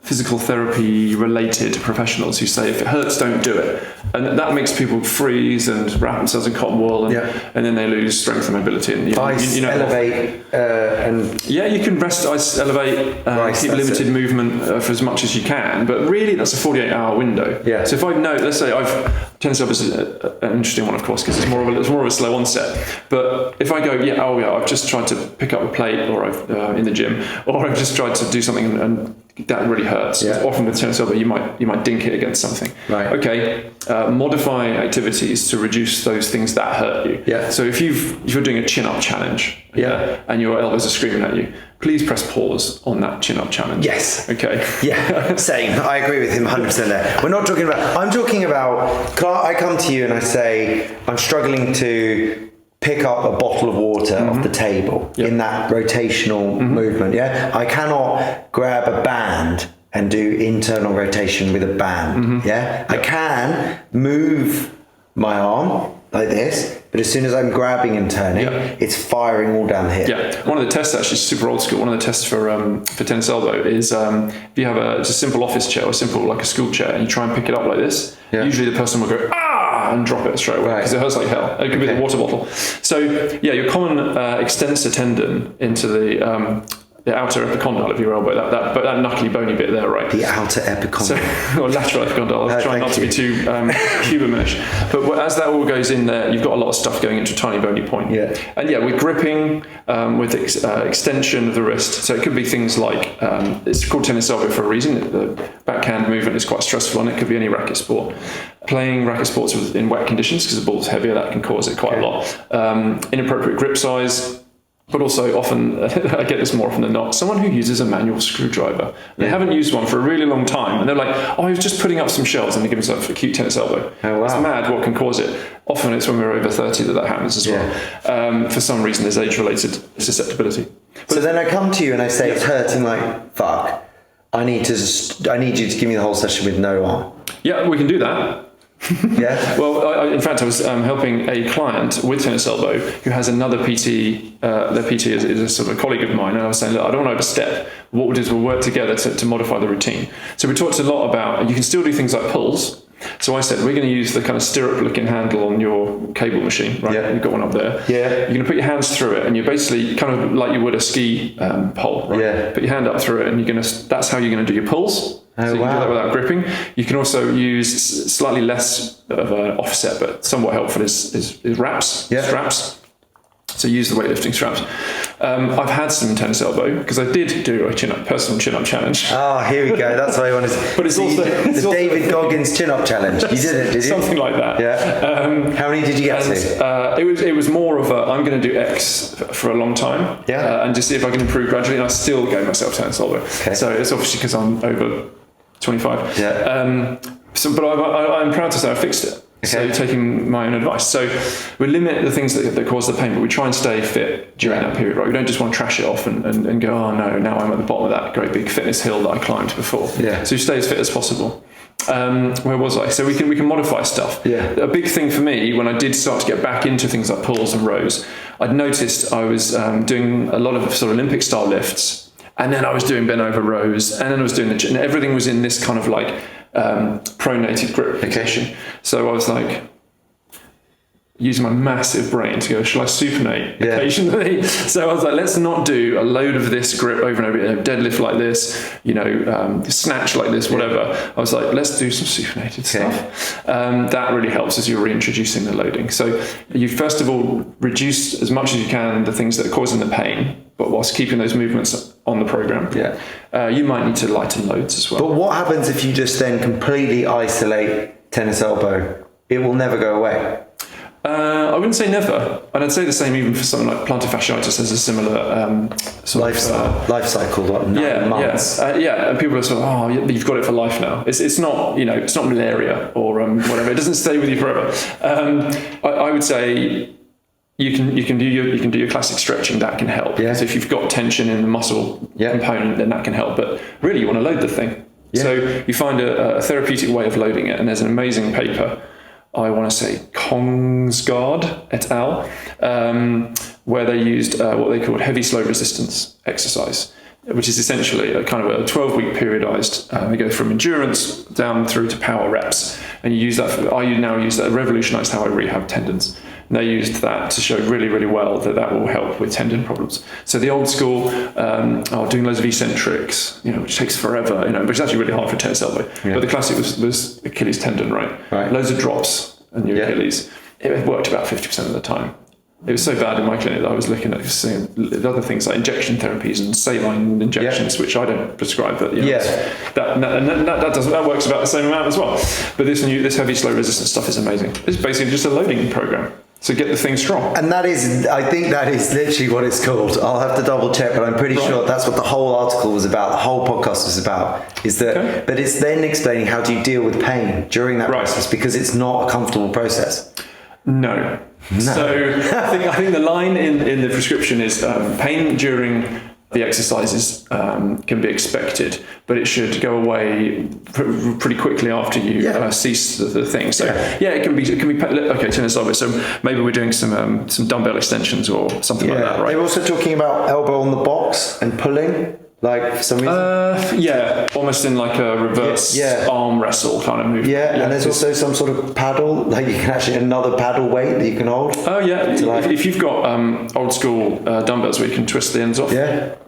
physical therapy related professionals who say if it hurts, don't do it, and that makes people freeze and wrap themselves in cotton wool, and then they lose strength and mobility. And elevate, and you can rest, ice, elevate, keep limited movement for as much as you can, but really that's a 48-hour window. So if I know, let's say tennis elbow is an interesting one, of course, because it's more of a slow onset. But if I go, I've just tried to pick up a plate, or I've in the gym, or I've just tried to do something and that really hurts. Yeah. Often with tennis elbow, you might dink it against something. Right. Okay. Modify activities to reduce those things that hurt you. Yeah. So if you're doing a chin-up challenge, and your elbows are screaming at you, please press pause on that chin-up challenge. Yes. Okay. Yeah. Same. I agree with him 100% there. I'm talking about. I come to you and I say I'm struggling to pick up a bottle of water off the table in that rotational movement. Yeah, I cannot grab a band and do internal rotation with a band. I can move my arm like this, but as soon as I'm grabbing and turning, it's firing all down here. Yeah, one of the tests, actually super old school, one of the tests for tennis elbow is if you have it's a simple office chair or simple like a school chair and you try and pick it up like this, usually the person will go and drop it straight away because it hurts like hell. It could be the water bottle. So your common extensor tendon into the outer epicondyle of your elbow, that knuckly bony bit there, right? The outer epicondyle. Or lateral epicondyle. I'll try not to be too Cuban-ish. But as that all goes in there, you've got a lot of stuff going into a tiny bony point. Yeah. And with gripping, with extension of the wrist. So it could be things like, it's called tennis elbow for a reason. The backhand movement is quite stressful and it could be any racket sport. Playing racket sports in wet conditions because the ball's heavier, that can cause it quite a lot. Inappropriate grip size. But also often, I get this more often than not, someone who uses a manual screwdriver. They haven't used one for a really long time. And they're like, I was just putting up some shelves and they give themselves a cute tennis elbow. Oh, wow. It's mad what can cause it. Often it's when we're over 30 that happens as well. For some reason, there's age-related susceptibility. So then I come to you and I say, it's hurting like fuck. I need you to give me the whole session with no arm. Yeah, we can do that. Well, in fact, I was helping a client with tennis elbow who has another PT. Their PT is a sort of a colleague of mine, and I was saying, look, I don't want to overstep. What we'll do is we'll work together to modify the routine. So we talked a lot about you can still do things like pulls. So I said we're going to use the kind of stirrup-looking handle on your cable machine, right? Yeah. You've got one up there. Yeah. You're going to put your hands through it, and you're basically kind of like you would a ski pole, right? Yeah. Put your hand up through it, and that's how you're going to do your pulls. So you can do that without gripping. You can also use slightly less of an offset, but somewhat helpful is wraps, straps. So use the weightlifting straps. I've had some tennis elbow because I did do a personal chin-up challenge. Oh, here we go. That's what I wanted to. But it's also the David Goggins chin-up challenge. You did it, did you? Something like that. Yeah. How many did you get to? It was more of I'm going to do X for a long time. Yeah. And just see if I can improve gradually. And I still gave myself tennis elbow. Okay. So it's obviously because I'm over 25. Yeah. But I'm proud to say I fixed it. Okay. So taking my own advice. So we limit the things that cause the pain, but we try and stay fit during that period, right? We don't just want to trash it off and go, oh no, now I'm at the bottom of that great big fitness hill that I climbed before. Yeah. So you stay as fit as possible. Where was I? So we can modify stuff. Yeah. A big thing for me when I did start to get back into things like pulls and rows, I'd noticed I was doing a lot of sort of Olympic style lifts, and then I was doing bent over rows, and then I was doing and everything was in this kind of like pronated grip position. So I was like using my massive brain to go, shall I supinate occasionally? So I was like, let's not do a load of this grip over and over, deadlift like this, snatch like this, whatever. I was like, let's do some supinated stuff. That really helps as you're reintroducing the loading. So you first of all reduce as much as you can the things that are causing the pain, but whilst keeping those movements on the program. Yeah. You might need to lighten loads as well. But what happens if you just then completely isolate tennis elbow? It will never go away. I wouldn't say never, and I'd say the same even for something like plantar fasciitis. There's a similar life cycle, like 9 months. And people are sort of, you've got it for life now. It's not, it's not malaria or whatever. It doesn't stay with you forever. I would say you can do your classic stretching. That can help. Yeah. So if you've got tension in the muscle component, then that can help. But really, you want to load the thing. Yeah. So you find a therapeutic way of loading it, and there's an amazing paper. I want to say Kongsgaard et al., where they used what they called heavy slow resistance exercise, which is essentially a kind of a 12-week periodized. They go from endurance down through to power reps, and you use that. I now use that. Revolutionized how I rehab tendons. And they used that to show really, really well that will help with tendon problems. So the old school, doing loads of eccentrics, which takes forever, which is actually really hard for tennis elbow. Yeah. But the classic was Achilles tendon, right? Loads of drops on your Achilles. It worked about 50% of the time. It was so bad in my clinic that I was looking at other things like injection therapies and saline injections, which I don't prescribe, but that works about the same amount as well. But this heavy, slow resistance stuff is amazing. It's basically just a loading program to get the thing strong. And I think that is literally what it's called. I'll have to double check, but I'm pretty sure that's what the whole article was about. The whole podcast was about, is that, but it's then explaining how do you deal with pain during that process, because it's not a comfortable process. No. So I think the line in the prescription is pain during the exercises can be expected, but it should go away pretty quickly after you cease the thing. So it can be okay. Turn this over. So maybe we're doing some dumbbell extensions or something like that, right? They're also talking about elbow on the box and pulling. Like for some reason? Almost in like a reverse arm wrestle kind of movement. And there's also some sort of paddle, like you can actually another paddle weight that you can hold. Oh yeah, if you've got old school dumbbells where you can twist the ends off,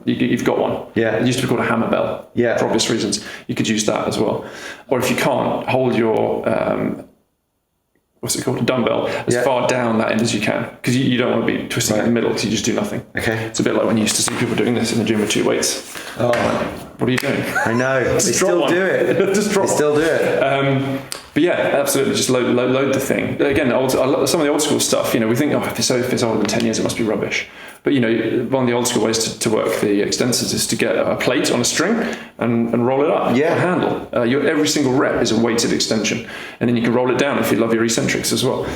you've got one. It used to be called a hammer bell for obvious reasons. You could use that as well. Or if you can't, hold your what's it called, a dumbbell, as far down that end as you can, because you don't want to be twisting in the middle because you just do nothing. Okay. It's a bit like when you used to see people doing this in the gym with 2 weights. Oh, what are you doing? I know. They still do it. They still do it. But absolutely, just load the thing. Again, some of the old school stuff, we think, if it's older than 10 years, it must be rubbish. But one of the old school ways to work the extensors is to get a plate on a string and roll it up. A handle. Every single rep is a weighted extension, and then you can roll it down if you love your eccentrics as well.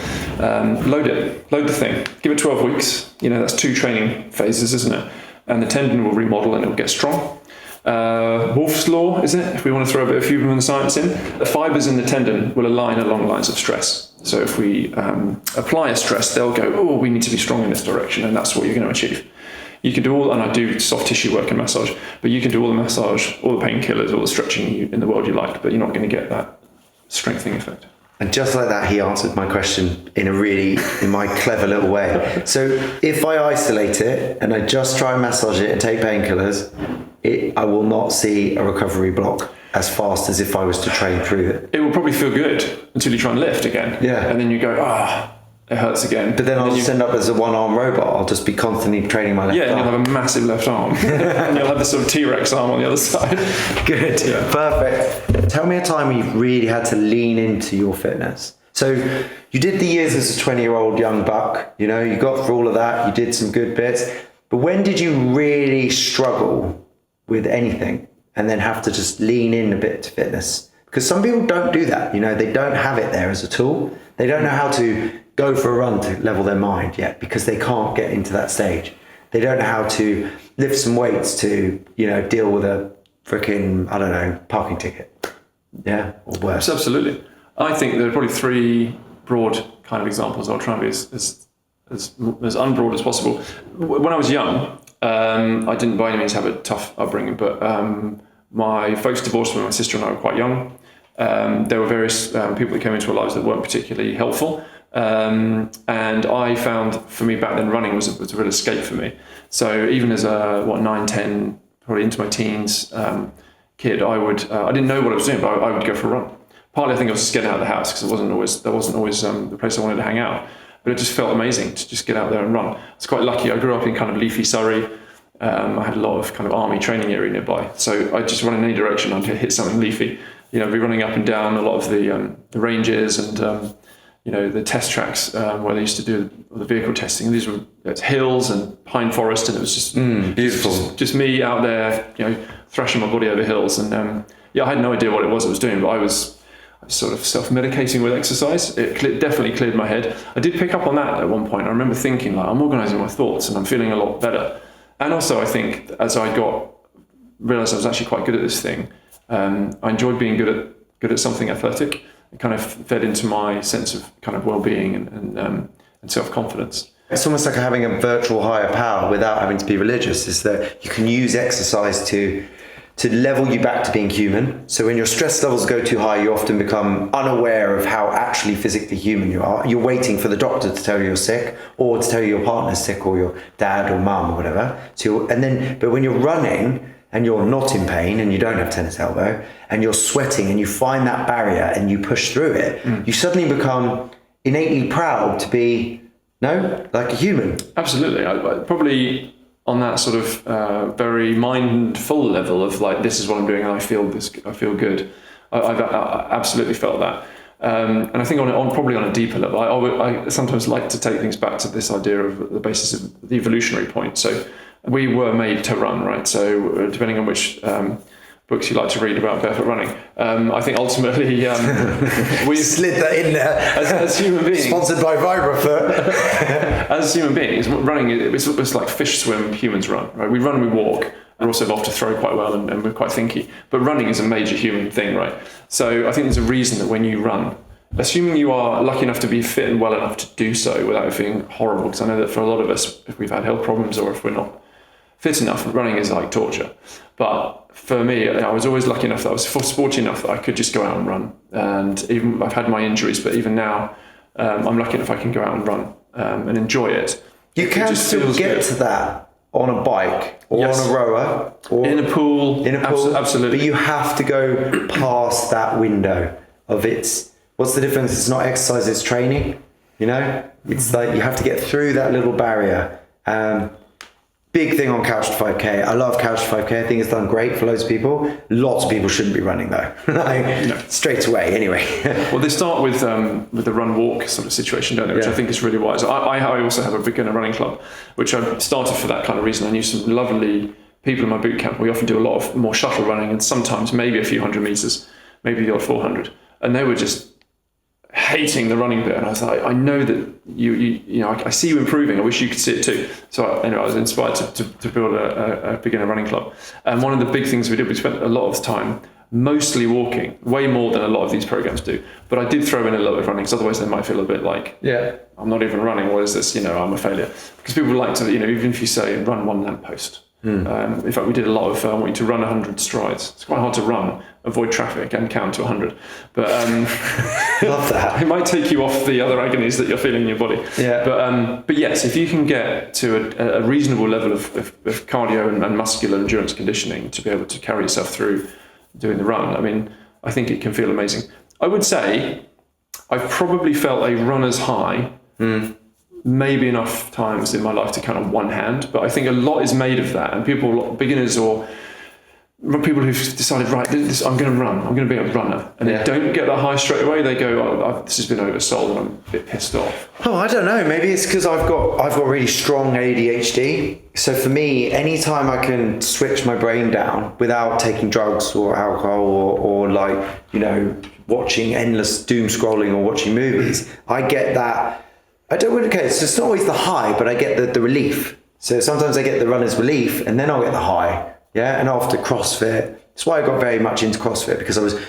Load the thing. Give it 12 weeks. That's 2 training phases, isn't it? And the tendon will remodel and it will get strong. Wolf's law, isn't it? If we want to throw a bit of human science in, the fibers in the tendon will align along lines of stress. So if we apply a stress, they'll go, we need to be strong in this direction, and that's what you're going to achieve. You can do and I do soft tissue work and massage, but you can do all the massage, all the painkillers, all the stretching in the world you like, but you're not going to get that strengthening effect. And just like that, he answered my question in my clever little way. So if I isolate it and I just try and massage it and take painkillers, I will not see a recovery block as fast as if I was to train through it. It will probably feel good until you try and lift again. And then you go, it hurts again. But then I'll just end up as a one-arm robot. I'll just be constantly training my left arm. And you'll have a massive left arm. And you'll have this sort of T-Rex arm on the other side. Good. Perfect. Tell me a time when you've really had to lean into your fitness. So you did the years as a 20-year-old young buck. You got through all of that. You did some good bits. But when did you really struggle with anything and then have to just lean in a bit to fitness? Because some people don't do that. They don't have it there as a tool. They don't know how to go for a run to level their mind yet because they can't get into that stage. They don't know how to lift some weights to, deal with a freaking, parking ticket. Yeah, or worse. Absolutely. I think there are probably 3 broad kind of examples. I'll try and be as unbroad as possible. When I was young, I didn't by any means have a tough upbringing, but my folks divorced when my sister and I were quite young. There were various people that came into our lives that weren't particularly helpful. And I found, for me back then, running was a real escape for me. So even as a 9, 10, probably into my teens kid, I didn't know what I was doing, but I would go for a run. Partly I think I was just getting out of the house because that wasn't always the place I wanted to hang out. But it just felt amazing to just get out there and run. I was quite lucky. I grew up in kind of leafy Surrey. I had a lot of kind of army training area nearby. So I'd just run in any direction. I'd hit something leafy. Be running up and down a lot of the ranges and the test tracks where they used to do the vehicle testing. These were hills and pine forest, and it was just beautiful. Just me out there, thrashing my body over hills. And I had no idea what it was I was doing, but I was sort of self-medicating with exercise. It definitely cleared my head. I did pick up on that at one point. I remember thinking, I'm organising my thoughts and I'm feeling a lot better. And also I think as I realised I was actually quite good at this thing, I enjoyed being good at something athletic. It kind of fed into my sense of kind of well-being and self-confidence. It's almost like having a virtual higher power without having to be religious, is that you can use exercise to level you back to being human. So when your stress levels go too high, you often become unaware of how actually physically human you are. You're waiting for the doctor to tell you you're sick, or to tell you your partner's sick, or your dad or mum or whatever. But when you're running and you're not in pain and you don't have tennis elbow and you're sweating and you find that barrier and you push through it, you suddenly become innately proud to be No? Like a human? Absolutely. I probably on that sort of very mindful level of like, this is what I'm doing and I feel good. I've absolutely felt that. And I think probably on a deeper level, I sometimes like to take things back to this idea of the basis of the evolutionary point. So we were made to run, right? So depending on which books you like to read about barefoot running, I think ultimately we slid that in there as human beings. Sponsored by Rupert. As human beings, running it's like fish swim, humans run. Right? We run, we walk. We're also evolved to throw quite well, and we're quite thinky. But running is a major human thing, right? So I think there's a reason that when you run, assuming you are lucky enough to be fit and well enough to do so without it feeling horrible, because I know that for a lot of us, if we've had health problems or if we're not fit enough, running is like torture. But for me, I was always lucky enough that I was sporty enough that I could just go out and run. And even I've had my injuries, but even now, I'm lucky enough I can go out and run and enjoy it. You can still get to that on a bike or on a rower or in a pool. Absolutely. But you have to go past that window of what's the difference? It's not exercise, it's training. You know, it's like you have to get through that little barrier. Big thing on Couch to 5K. I love Couch to 5K. I think it's done great for loads of people. Lots of people shouldn't be running though. Straight away, anyway. Well, they start with the run-walk sort of situation, don't they? Which I think is really wise. I also have a beginner running club, which I started for that kind of reason. I knew some lovely people in my boot camp. We often do a lot of more shuttle running, and sometimes maybe a few hundred meters, maybe the odd 400. And they were just hating the running bit, and I was like, I know that you know, I see you improving. I wish you could see it too. So anyway, I was inspired to build a beginner running club. And one of the big things we did, we spent a lot of time mostly walking, way more than a lot of these programs do. But I did throw in a little bit of running, because otherwise they might feel a bit like, I'm not even running. What is this? You know, I'm a failure. Because people like to, you know, even if you say run one lamppost. In fact, we did a lot of I want you to run 100 strides. It's quite hard to run, avoid traffic and count to 100. But love that. It might take you off the other agonies that you're feeling in your body. But yes, if you can get to a reasonable level of cardio and muscular endurance conditioning to be able to carry yourself through doing the run, I mean, I think it can feel amazing. I would say I've probably felt a runner's high maybe enough times in my life to count on one hand, but I think a lot is made of that, and people, beginners or people who've decided, right, I'm going to run, I'm going to be a runner, and they don't get that high straight away. They go, this has been oversold and I'm a bit pissed off. Oh, I don't know. Maybe it's because I've got really strong ADHD. So for me, anytime I can switch my brain down without taking drugs or alcohol or like, you know, watching endless doom scrolling or watching movies, I get that. So it's not always the high, but I get the relief. So sometimes I get the runner's relief and then I'll get the high. Yeah. And after CrossFit, that's why I got very much into CrossFit, because I was,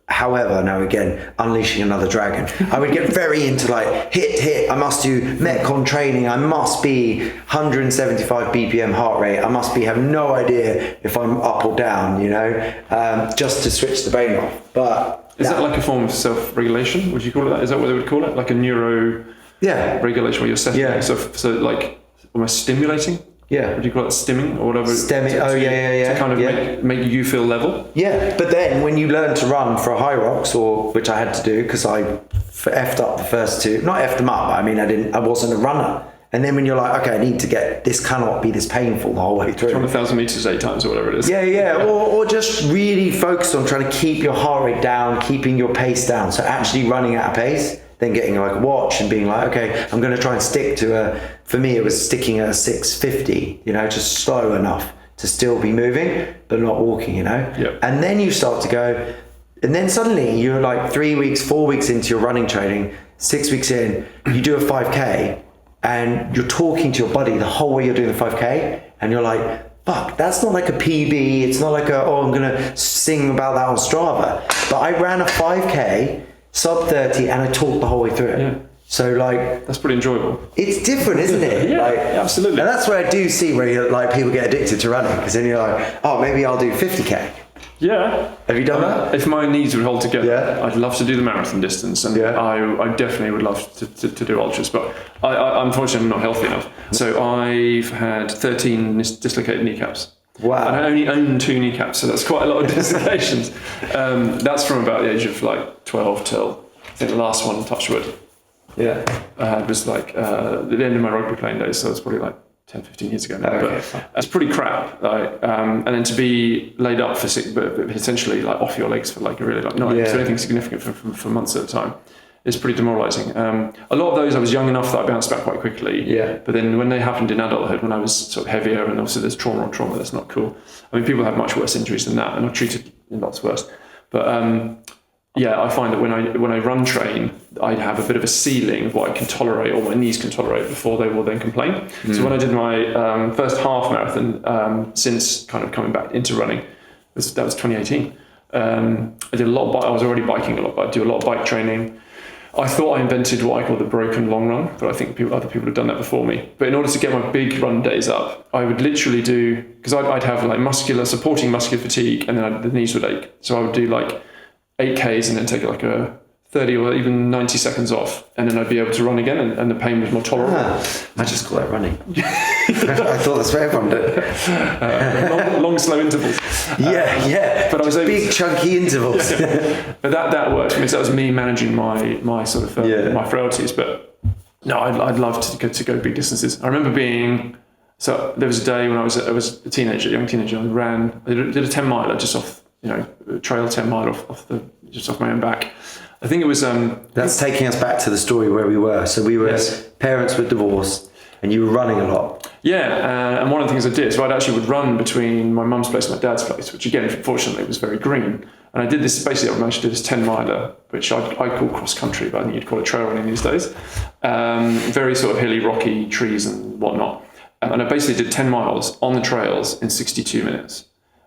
however, now again, unleashing another dragon. I would get very into like hit. I must do Metcon training. I must be 175 BPM heart rate. I must have no idea if I'm up or down, you know, just to switch the brain off. But is that like a form of self-regulation? Would you call it that? Is that what they would call it? Like a neuro regulation where you're setting so like almost stimulating? Yeah. Would you call it stimming or whatever? Stemming. To kind of make you feel level. Yeah, but then when you learn to run for a high rocks, which I had to do because I effed up the first two, not effed them up. I mean, I wasn't a runner. And then when you're like, okay, I need to this cannot be this painful the whole way through. 1,000 meters 8 times or whatever it is. Yeah. Or just really focus on trying to keep your heart rate down, keeping your pace down. So actually running at a pace, then getting like a watch and being like, okay, I'm going to try and stick to for me, it was sticking at a 650, you know, just slow enough to still be moving, but not walking, you know? Yep. And then you start to go, and then suddenly you're like 3 weeks, 4 weeks into your running training, 6 weeks in, you do a 5K and you're talking to your buddy the whole way you're doing the 5K. And you're like, fuck, that's not like a PB. It's not like I'm going to sing about that on Strava. But I ran a 5K, sub 30, and I talked the whole way through it. Yeah. So like, that's pretty enjoyable. It's different, isn't it? Yeah, absolutely. And that's where I do see where you're like people get addicted to running, because then you're like, oh, maybe I'll do 50k. Yeah. Have you done that? If my needs would hold together, I'd love to do the marathon distance, and I definitely would love to do ultras, but I unfortunately I'm not healthy enough. So I've had 13 dislocated kneecaps. Wow. And I only own 2 kneecaps, so that's quite a lot of dislocations. That's from about the age of like 12 till I think the last one, touch wood, It was like the end of my rugby playing days, so it's probably like 10, 15 years ago now. But it's pretty crap. And then to be laid up for sick, but essentially like off your legs for like really like not anything significant for months at a time. It's pretty demoralising. A lot of those I was young enough that I bounced back quite quickly. But then when they happened in adulthood, when I was sort of heavier, and obviously there's trauma on trauma, that's not cool. I mean, people have much worse injuries than that, and I've treated lots worse. But I find that when I run train, I have a bit of a ceiling of what I can tolerate or my knees can tolerate before they will then complain. So when I did my first half marathon, since kind of coming back into running, that was 2018. I did a lot of I was already biking a lot, but I do a lot of bike training. I thought I invented what I call the broken long run, but I think other people have done that before me. But in order to get my big run days up, I would literally do, because I'd have like supporting muscular fatigue, and then the knees would ache. So I would do like 8Ks and then take like a 30 or even 90 seconds off, and then I'd be able to run again, and the pain was more tolerable. I just call that running. I thought that's what everyone did. Long, slow intervals. But I was able big, chunky intervals. But that worked for me. So that was me managing my sort of my frailties. But no, I'd love to go big distances. I remember so there was a day when I was a young teenager. I did a 10 miler just off, trail 10 mile just off my own back. I think it was. That's taking us back to the story where we were. So we were parents were divorced, and you were running a lot. Yeah, and one of the things I did, so I would run between my mum's place and my dad's place, which again, fortunately, was very green. And I did this, basically I managed to do this 10 miler, which I call cross country, but I think you'd call it trail running these days. Very sort of hilly, rocky trees and whatnot. And I basically did 10 miles on the trails in 62 minutes.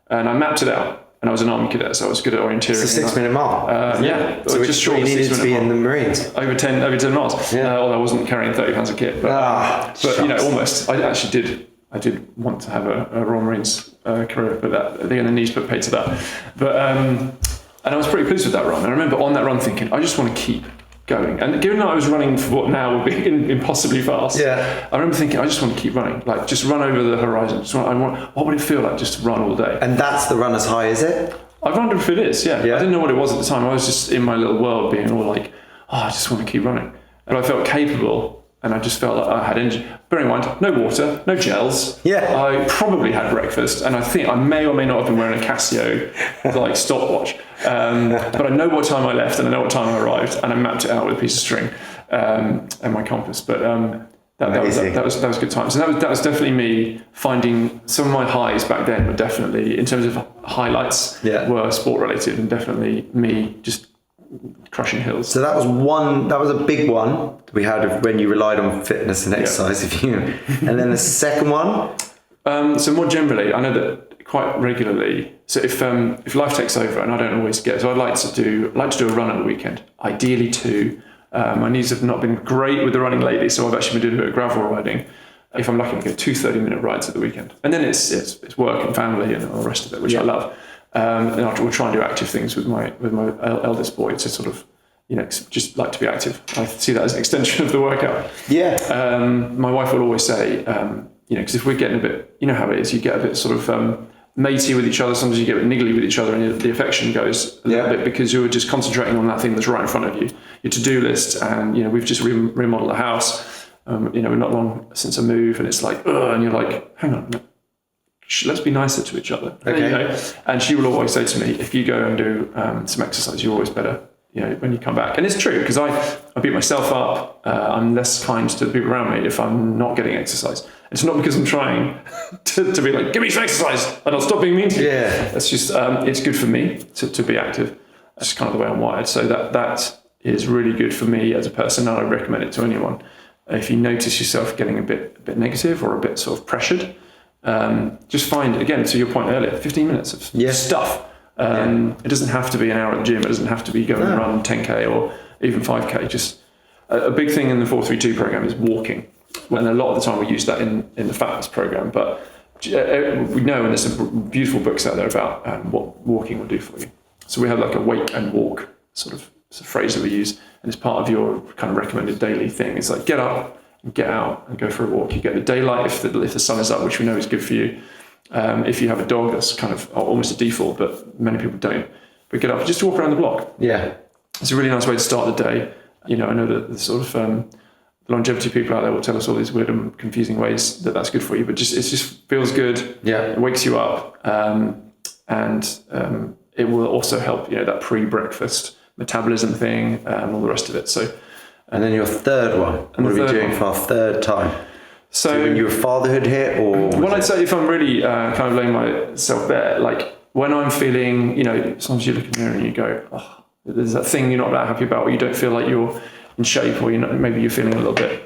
And I mapped it out. And I was an army cadet, so I was good at orienteering. It's a 6-minute mile. So just short. You needed to be in the Marines. Over 10 miles. Although I wasn't carrying 30 pounds of kit, but almost. I actually did. I did want to have a Royal Marines career, but the knees put paid to that. But and I was pretty pleased with that run. And I remember on that run thinking, I just want to keep going. And given that I was running for what now would be impossibly fast, I remember thinking, I just want to keep running, like just run over the horizon. What would it feel like just to run all day? And that's the runner's high, is it? I wondered if it is, I didn't know what it was at the time. I was just in my little world being all like, I just want to keep running. And I felt capable, and I just felt like I had energy. Bearing in mind, no water, no gels. I probably had breakfast, and I think I may or may not have been wearing a Casio like stopwatch. But I know what time I left, and I know what time I arrived, and I mapped it out with a piece of string and my compass. But that was good times. And that was definitely me finding some of my highs back then were definitely, in terms of highlights, were sport related, and definitely me just crushing hills. So that was a big one we had when you relied on fitness and exercise. And then the second one? So more generally, I know that quite regularly. So if life takes over, and I don't always get, so I'd like to do a run at the weekend. Ideally 2. My knees have not been great with the running lately, so I've actually been doing a bit of gravel riding. If I'm lucky, I get 2 30-minute rides at the weekend. And then it's work and family and all the rest of it, which I love. And we'll try and do active things with my eldest boy to sort of, just like to be active. I see that as an extension of the workout. My wife will always say, because if we're getting a bit, how it is, you get a bit sort of matey with each other. Sometimes you get a bit niggly with each other, and the affection goes a little bit because you're just concentrating on that thing that's right in front of you, your to-do list. And we've just remodeled a house. We're not long since a move, and it's like, and you're like, hang on. Let's be nicer to each other. Okay. And she will always say to me, if you go and do some exercise, you're always better, when you come back. And it's true, because I beat myself up. I'm less kind to the people around me if I'm not getting exercise. It's not because I'm trying to be like, give me some exercise, and I'll stop being mean to you. It's just, it's good for me to be active. That's kind of the way I'm wired. So that is really good for me as a person, and I recommend it to anyone. If you notice yourself getting a bit negative or a bit sort of pressured, just find, again, to your point earlier, 15 minutes of stuff. It doesn't have to be an hour at the gym. It doesn't have to be going and run 10K or even 5K. Just a big thing in the 432 program is walking. And a lot of the time we use that in the fatness program. But we know, and there's some beautiful books out there about what walking will do for you. So we have like a wake and walk sort of phrase that we use. And it's part of your kind of recommended daily thing. It's like, get up, get out and go for a walk. You get the daylight if the sun is up, which we know is good for you. If you have a dog, that's kind of almost a default, but many people don't. But get up, just walk around the block. It's a really nice way to start the day. I know that the sort of longevity people out there will tell us all these weird and confusing ways that that's good for you, but it just feels good. Yeah. It wakes you up, and it will also help, that pre-breakfast metabolism thing and all the rest of it. So, and then your third one. What are we doing for our third time? So when your fatherhood hit, or well, I'd say if I'm really kind of laying myself bare, like when I'm feeling, sometimes you look in the mirror and you go, oh, there's that thing you're not that happy about, or you don't feel like you're in shape, or maybe you're feeling a little bit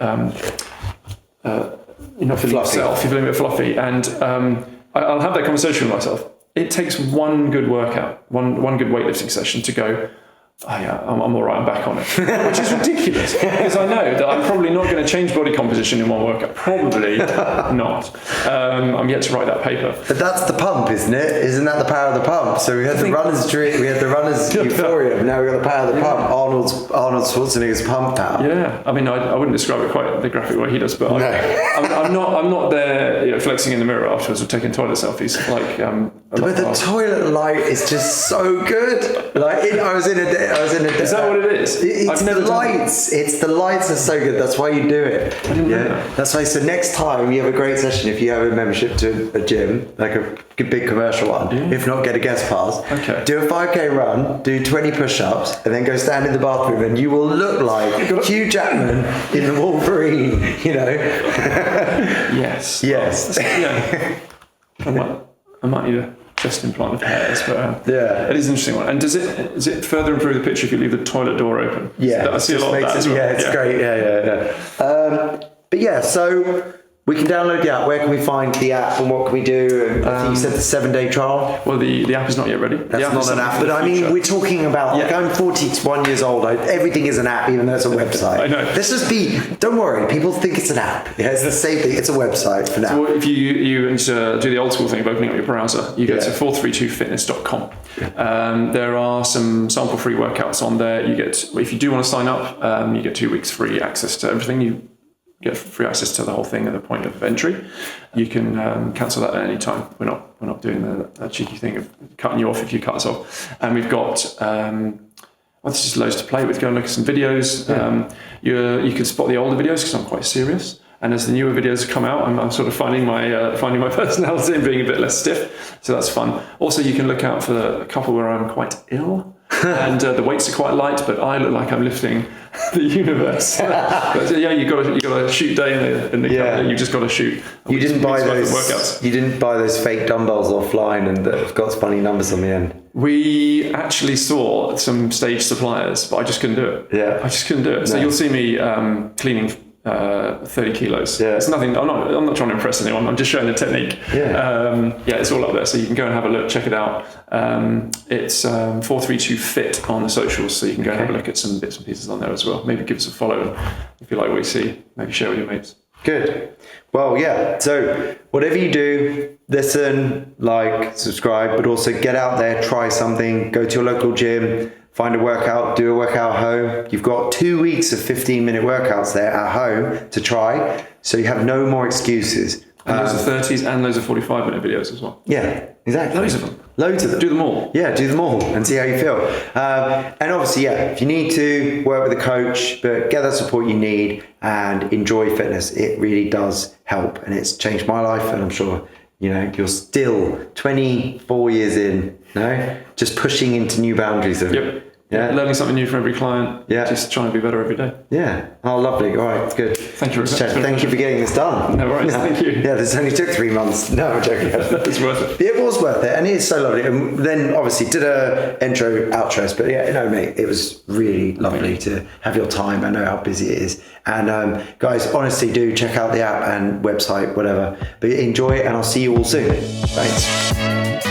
you're not feeling fluffy. yourself, you're feeling a bit fluffy, and I'll have that conversation with myself. It takes one good workout, one good weightlifting session to go, oh yeah, I'm all right, I'm back on it. Which is ridiculous, because I know that I'm probably not going to change body composition in one workout. Probably not. I'm yet to write that paper. But that's the pump, isn't it? Isn't that the power of the pump? So we had the runners euphoria, but now we've got the power of the pump. Arnold Schwarzenegger's pump power. Yeah, I mean, I wouldn't describe it quite the graphic way he does, but I'm not there, flexing in the mirror afterwards or taking toilet selfies. But the toilet light is just so good. I was in a Is that what it is? It's the lights. It's the lights are so good. That's why you do it. I didn't know that. That's why. So next time you have a great session, if you have a membership to a gym, like a big commercial one, if not, get a guest pass. Okay. Do a 5K run, do 20 push-ups, and then go stand in the bathroom, and you will look like Hugh Jackman in the Wolverine. Yes. Yes. Yeah. I might need a chest implant of hairs, but it is an interesting one. And does it further improve the picture if you leave the toilet door open? Yeah, I see a lot of that as well. Yeah, it's great. Yeah. But yeah, so we can download the app. Where can we find the app, and what can we do? And I think you said the 7-day trial. Well, the app is not yet ready. That's not an app, but I mean, we're talking about. Like, I'm 41 years old. Everything is an app, even though it's a website. I know. Let's just be. Don't worry. People think it's an app. Yeah, it's the same thing. It's a website for now. So if you do the old school thing of opening up your browser, you go to 432fitness.com. There are some sample free workouts on there. If you do want to sign up, you get 2 weeks free access to everything. You get free access to the whole thing at the point of entry. You can cancel that at any time. We're not doing that cheeky thing of cutting you off if you cut us off. And we've got there's just loads to play with. Go and look at some videos. You can spot the older videos because I'm quite serious. And as the newer videos come out, I'm sort of finding my personality and being a bit less stiff. So that's fun. Also, you can look out for a couple where I'm quite ill. And the weights are quite light, but I look like I'm lifting the universe. But you got a shoot day in the company. You just got to shoot. You didn't buy those fake dumbbells offline and that have got funny numbers on the end. We actually saw some stage suppliers, but I just couldn't do it. Yeah, I just couldn't do it. So you'll see me cleaning 30 kilos. Yeah. It's nothing. I'm not trying to impress anyone. I'm just showing the technique. It's all up there, so you can go and have a look, check it out. It's 432fit on the socials, so you can go and have a look at some bits and pieces on there as well. Maybe give us a follow, and if you like what you see, maybe share with your mates. Good. Well, yeah. So whatever you do, listen, like, subscribe, but also get out there, try something, go to your local gym. Find a workout, do a workout at home. You've got 2 weeks of 15-minute workouts there at home to try, so you have no more excuses. And those are 30s and those are 45-minute videos as well. Yeah, exactly. Loads of them. Loads of them. Do them all. Yeah, do them all and see how you feel. And obviously, if you need to, work with a coach, but get that support you need and enjoy fitness. It really does help, and it's changed my life, and I'm sure you're still 24 years in, just pushing into new boundaries of learning something new from every client. Just trying to be better every day. Oh, lovely. All right, good. Thank you, Rupert. Thank you for getting this done. No worries. Thank you. This only took 3 months. No, I'm joking. It's worth it. It was worth it, and it is so lovely. And then obviously did a intro, outros, but mate, it was really lovely to have your time. I know how busy it is, and guys, honestly, do check out the app and website, whatever. But enjoy it, and I'll see you all soon. Thanks.